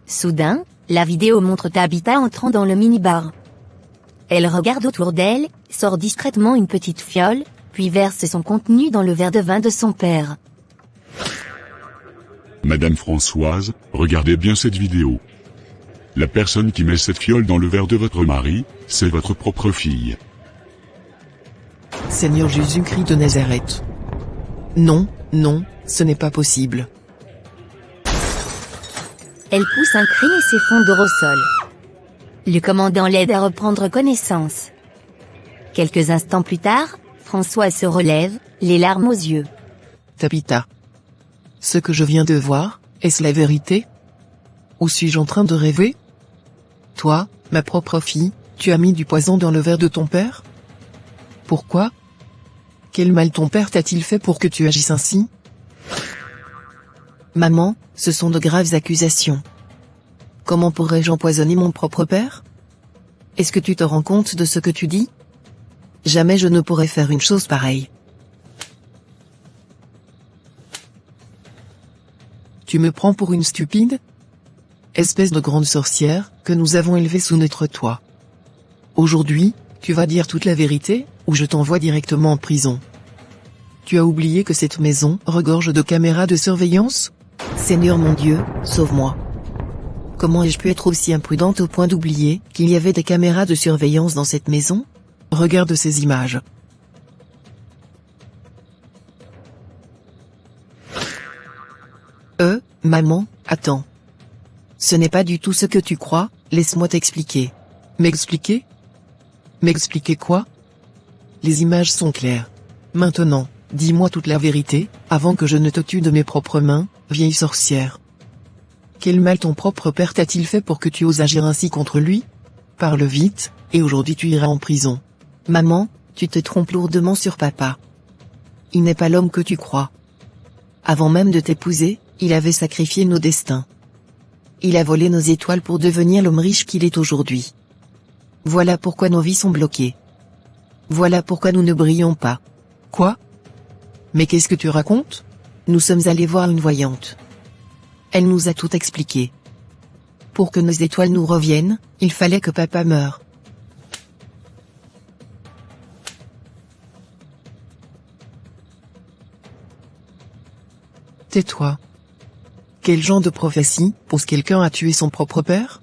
Soudain, la vidéo montre Tabitha entrant dans le minibar. Elle regarde autour d'elle, sort discrètement une petite fiole, puis verse son contenu dans le verre de vin de son père. Madame Françoise, regardez bien cette vidéo. La personne qui met cette fiole dans le verre de votre mari, c'est votre propre fille. Seigneur Jésus-Christ de Nazareth. Non, non, ce n'est pas possible. Elle pousse un cri et s'effondre au sol. Le commandant l'aide à reprendre connaissance. Quelques instants plus tard, François se relève, les larmes aux yeux. Tabitha. Ce que je viens de voir, est-ce la vérité? Ou suis-je en train de rêver? Toi, ma propre fille, tu as mis du poison dans le verre de ton père? Pourquoi? Quel mal ton père t'a-t-il fait pour que tu agisses ainsi? Maman, ce sont de graves accusations. Comment pourrais-je empoisonner mon propre père? Est-ce que tu te rends compte de ce que tu dis? Jamais je ne pourrais faire une chose pareille. Tu me prends pour une stupide? Espèce de grande sorcière, que nous avons élevée sous notre toit. Aujourd'hui, tu vas dire toute la vérité, ou je t'envoie directement en prison. Tu as oublié que cette maison regorge de caméras de surveillance? Seigneur mon Dieu, sauve-moi. Comment ai-je pu être aussi imprudente au point d'oublier qu'il y avait des caméras de surveillance dans cette maison? Regarde ces images. Maman, attends. Ce n'est pas du tout ce que tu crois, laisse-moi t'expliquer. M'expliquer? M'expliquer quoi? Les images sont claires. Maintenant, dis-moi toute la vérité, avant que je ne te tue de mes propres mains, vieille sorcière. Quel mal ton propre père t'a-t-il fait pour que tu oses agir ainsi contre lui? Parle vite, et aujourd'hui tu iras en prison. Maman, tu te trompes lourdement sur papa. Il n'est pas l'homme que tu crois. Avant même de t'épouser, il avait sacrifié nos destins. Il a volé nos étoiles pour devenir l'homme riche qu'il est aujourd'hui. Voilà pourquoi nos vies sont bloquées. Voilà pourquoi nous ne brillons pas. Quoi? Mais qu'est-ce que tu racontes? Nous sommes allés voir une voyante. Elle nous a tout expliqué. Pour que nos étoiles nous reviennent, il fallait que papa meure. Tais-toi. Quel genre de prophétie, pense quelqu'un a tué son propre père?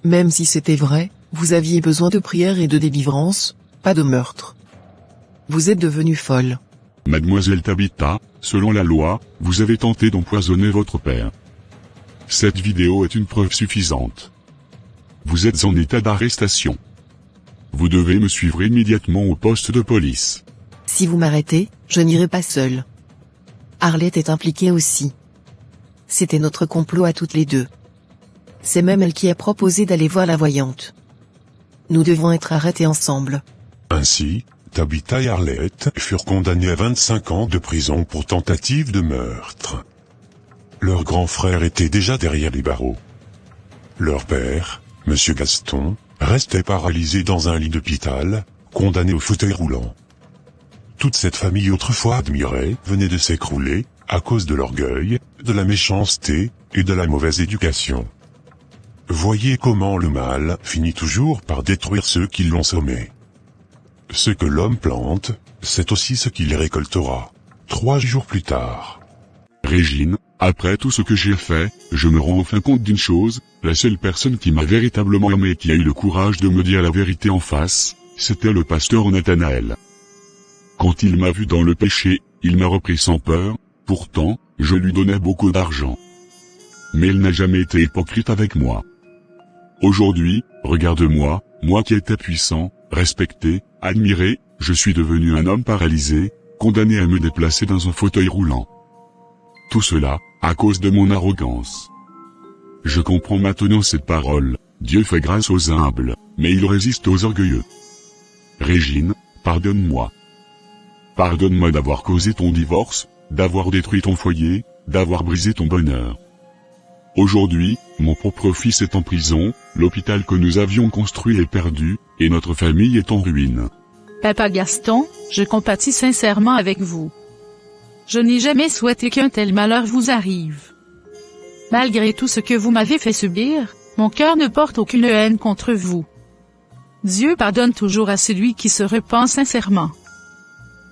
Même si c'était vrai, vous aviez besoin de prière et de délivrance, pas de meurtre. Vous êtes devenue folle. Mademoiselle Tabitha, selon la loi, vous avez tenté d'empoisonner votre père. Cette vidéo est une preuve suffisante. Vous êtes en état d'arrestation. Vous devez me suivre immédiatement au poste de police. Si vous m'arrêtez, je n'irai pas seule. Arlette est impliquée aussi. C'était notre complot à toutes les deux. C'est même elle qui a proposé d'aller voir la voyante. Nous devons être arrêtés ensemble. Ainsi, Tabitha et Arlette furent condamnés à 25 ans de prison pour tentative de meurtre. Leur grand frère était déjà derrière les barreaux. Leur père, Monsieur Gaston, restait paralysé dans un lit d'hôpital, condamné au fauteuil roulant. Toute cette famille autrefois admirée venait de s'écrouler, à cause de l'orgueil, de la méchanceté, et de la mauvaise éducation. Voyez comment le mal finit toujours par détruire ceux qui l'ont semé. Ce que l'homme plante, c'est aussi ce qu'il récoltera. 3 jours plus tard. Régine, après tout ce que j'ai fait, je me rends enfin compte d'une chose, la seule personne qui m'a véritablement aimé et qui a eu le courage de me dire la vérité en face, c'était le pasteur Nathanaël. Quand il m'a vu dans le péché, il m'a repris sans peur, pourtant, je lui donnais beaucoup d'argent. Mais il n'a jamais été hypocrite avec moi. Aujourd'hui, regarde-moi, moi qui étais puissant, respecté, admiré, je suis devenu un homme paralysé, condamné à me déplacer dans un fauteuil roulant. Tout cela, à cause de mon arrogance. Je comprends maintenant cette parole, Dieu fait grâce aux humbles, mais il résiste aux orgueilleux. Régine, pardonne-moi. Pardonne-moi d'avoir causé ton divorce, d'avoir détruit ton foyer, d'avoir brisé ton bonheur. Aujourd'hui, mon propre fils est en prison, l'hôpital que nous avions construit est perdu, et notre famille est en ruine. Papa Gaston, je compatis sincèrement avec vous. Je n'ai jamais souhaité qu'un tel malheur vous arrive. Malgré tout ce que vous m'avez fait subir, mon cœur ne porte aucune haine contre vous. Dieu pardonne toujours à celui qui se repent sincèrement.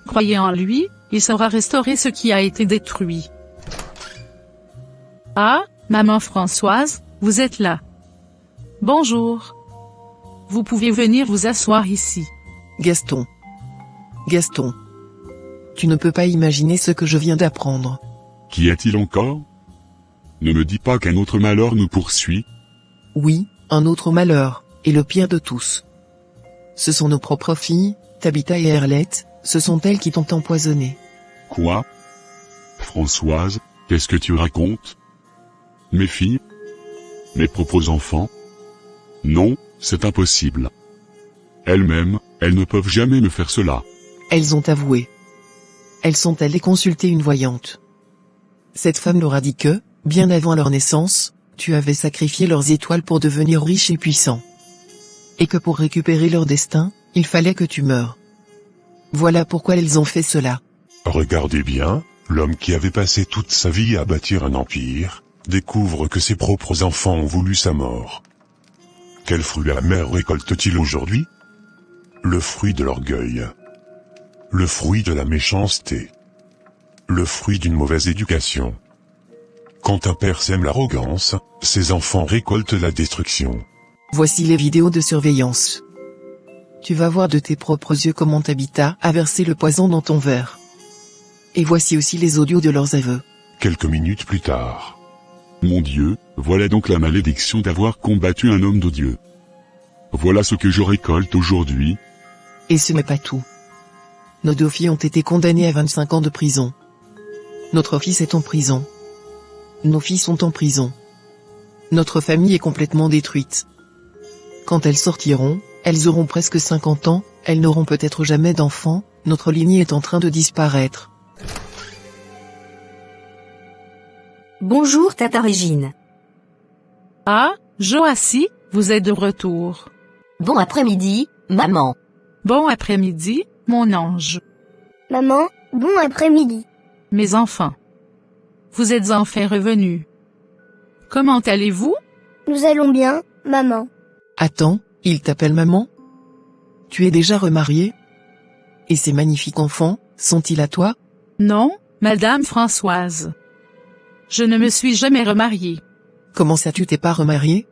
Croyez en lui, il saura restaurer ce qui a été détruit. Ah, maman Françoise, vous êtes là. Bonjour. Vous pouvez venir vous asseoir ici. Gaston. Gaston. Tu ne peux pas imaginer ce que je viens d'apprendre. Qu'y a-t-il encore? Ne me dis pas qu'un autre malheur nous poursuit. Oui, un autre malheur, et le pire de tous. Ce sont nos propres filles, Tabitha et Arlette, ce sont elles qui t'ont empoisonné. Quoi? Françoise, qu'est-ce que tu racontes? Mes filles? Mes propres enfants? Non, c'est impossible. Elles-mêmes, elles ne peuvent jamais me faire cela. Elles ont avoué. Elles sont allées consulter une voyante. Cette femme leur a dit que, bien avant leur naissance, tu avais sacrifié leurs étoiles pour devenir riches et puissants. Et que pour récupérer leur destin, il fallait que tu meures. Voilà pourquoi elles ont fait cela. Regardez bien, l'homme qui avait passé toute sa vie à bâtir un empire, découvre que ses propres enfants ont voulu sa mort. Quel fruit amer récolte-t-il aujourd'hui? Le fruit de l'orgueil. Le fruit de la méchanceté. Le fruit d'une mauvaise éducation. Quand un père sème l'arrogance, ses enfants récoltent la destruction. Voici les vidéos de surveillance. Tu vas voir de tes propres yeux comment Tabitha a versé le poison dans ton verre. Et voici aussi les audios de leurs aveux. Quelques minutes plus tard. Mon Dieu, voilà donc la malédiction d'avoir combattu un homme de Dieu. Voilà ce que je récolte aujourd'hui. Et ce n'est pas tout. Nos 2 filles ont été condamnées à 25 ans de prison. Notre fils est en prison. Nos filles sont en prison. Notre famille est complètement détruite. Quand elles sortiront, elles auront presque 50 ans, elles n'auront peut-être jamais d'enfants, notre lignée est en train de disparaître. Bonjour Tata Régine. Ah, Joassie, vous êtes de retour. Bon après-midi, maman. Bon après-midi, mon ange. Maman, bon après-midi. Mes enfants. Vous êtes enfin revenus. Comment allez-vous? Nous allons bien, maman. Attends, il t'appelle maman? Tu es déjà remariée? Et ces magnifiques enfants, sont-ils à toi? Non, Madame Françoise. Je ne me suis jamais remariée. Comment ça tu t'es pas remariée?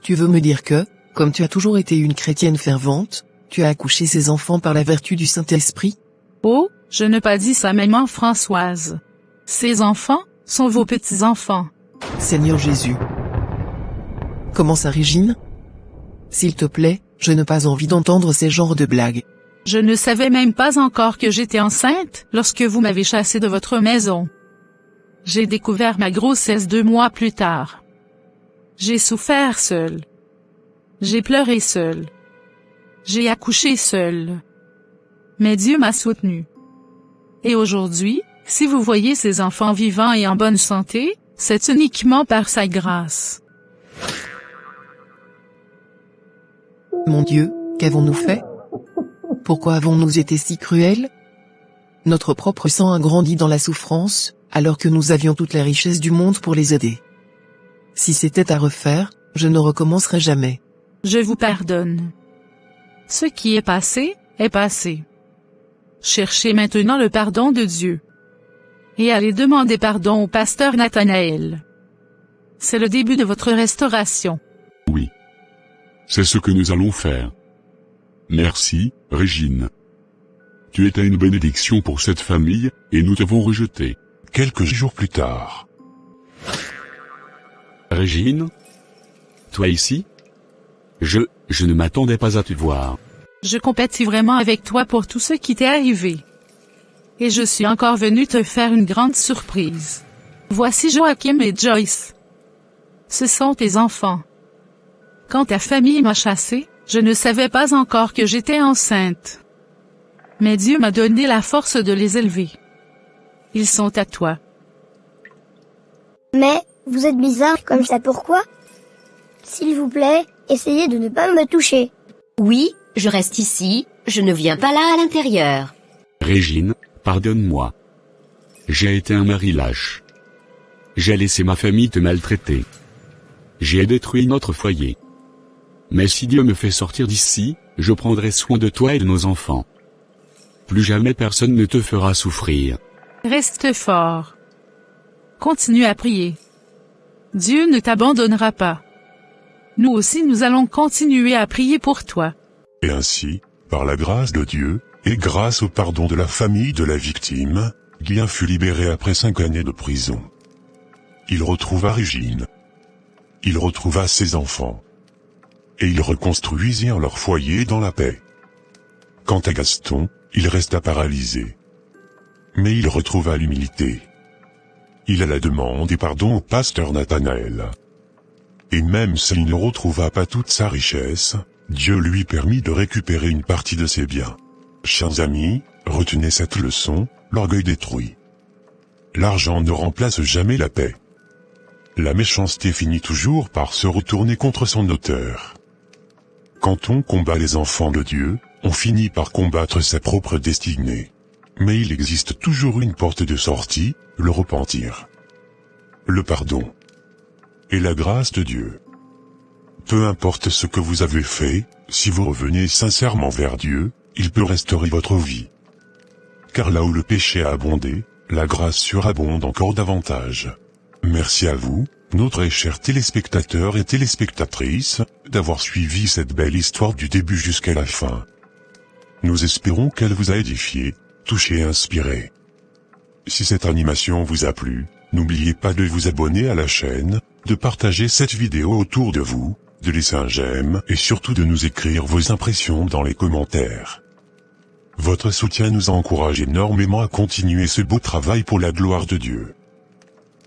Tu veux me dire que, comme tu as toujours été une chrétienne fervente, tu as accouché ces enfants par la vertu du Saint-Esprit? Oh, je n'ai pas dit ça, maman Françoise. Ces enfants sont vos petits-enfants. Seigneur Jésus. Comment ça, Régine? S'il te plaît, je n'ai pas envie d'entendre ces genres de blagues. Je ne savais même pas encore que j'étais enceinte lorsque vous m'avez chassée de votre maison. J'ai découvert ma grossesse 2 mois plus tard. J'ai souffert seule. J'ai pleuré seule. J'ai accouché seule. Mais Dieu m'a soutenue. Et aujourd'hui, si vous voyez ces enfants vivants et en bonne santé, c'est uniquement par sa grâce. Mon Dieu, qu'avons-nous fait? Pourquoi avons-nous été si cruels? Notre propre sang a grandi dans la souffrance, alors que nous avions toutes les richesses du monde pour les aider. Si c'était à refaire, je ne recommencerai jamais. Je vous pardonne. Ce qui est passé, est passé. Cherchez maintenant le pardon de Dieu. Et allez demander pardon au pasteur Nathanaël. C'est le début de votre restauration. Oui. C'est ce que nous allons faire. Merci, Régine. Tu étais une bénédiction pour cette famille, et nous t'avons rejeté. Quelques jours plus tard. Régine? Toi ici? Je ne m'attendais pas à te voir. Je compatis vraiment avec toi pour tout ce qui t'est arrivé. Et je suis encore venu te faire une grande surprise. Voici Joachim et Joyce. Ce sont tes enfants. Quand ta famille m'a chassée, je ne savais pas encore que j'étais enceinte. Mais Dieu m'a donné la force de les élever. Ils sont à toi. Mais, vous êtes bizarre comme ça, pourquoi? S'il vous plaît, essayez de ne pas me toucher. Oui, je reste ici, je ne viens pas là à l'intérieur. Régine, pardonne-moi. J'ai été un mari lâche. J'ai laissé ma famille te maltraiter. J'ai détruit notre foyer. Mais si Dieu me fait sortir d'ici, je prendrai soin de toi et de nos enfants. Plus jamais personne ne te fera souffrir. Reste fort. Continue à prier. Dieu ne t'abandonnera pas. Nous aussi nous allons continuer à prier pour toi. Et ainsi, par la grâce de Dieu, et grâce au pardon de la famille de la victime, Guillaume fut libéré après 5 années de prison. Il retrouva Régine. Il retrouva ses enfants. Et ils reconstruisirent leur foyer dans la paix. Quant à Gaston, il resta paralysé. Mais il retrouva l'humilité. Il alla demander pardon au pasteur Nathanaël. Et même s'il ne retrouva pas toute sa richesse, Dieu lui permit de récupérer une partie de ses biens. Chers amis, retenez cette leçon, l'orgueil détruit. L'argent ne remplace jamais la paix. La méchanceté finit toujours par se retourner contre son auteur. Quand on combat les enfants de Dieu, on finit par combattre sa propre destinée. Mais il existe toujours une porte de sortie, le repentir. Le pardon. Et la grâce de Dieu. Peu importe ce que vous avez fait, si vous revenez sincèrement vers Dieu, il peut restaurer votre vie. Car là où le péché a abondé, la grâce surabonde encore davantage. Merci à vous, nos chers téléspectateurs et téléspectatrices, d'avoir suivi cette belle histoire du début jusqu'à la fin. Nous espérons qu'elle vous a édifié, touché et inspiré. Si cette animation vous a plu, n'oubliez pas de vous abonner à la chaîne, de partager cette vidéo autour de vous, de laisser un j'aime et surtout de nous écrire vos impressions dans les commentaires. Votre soutien nous encourage énormément à continuer ce beau travail pour la gloire de Dieu.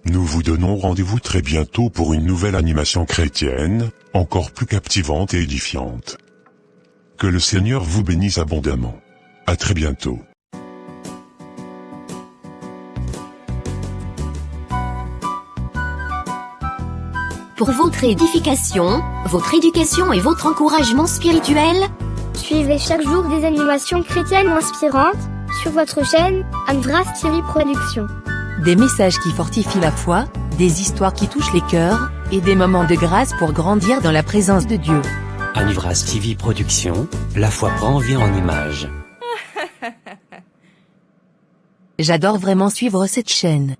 Nous vous donnons rendez-vous très bientôt pour une nouvelle animation chrétienne, encore plus captivante et édifiante. Que le Seigneur vous bénisse abondamment. À très bientôt. Pour votre édification, votre éducation et votre encouragement spirituel, suivez chaque jour des animations chrétiennes inspirantes sur votre chaîne, Anvras TV Productions. Des messages qui fortifient la foi, des histoires qui touchent les cœurs, et des moments de grâce pour grandir dans la présence de Dieu. Anvras TV Productions, la foi prend vie en images. J'adore vraiment suivre cette chaîne.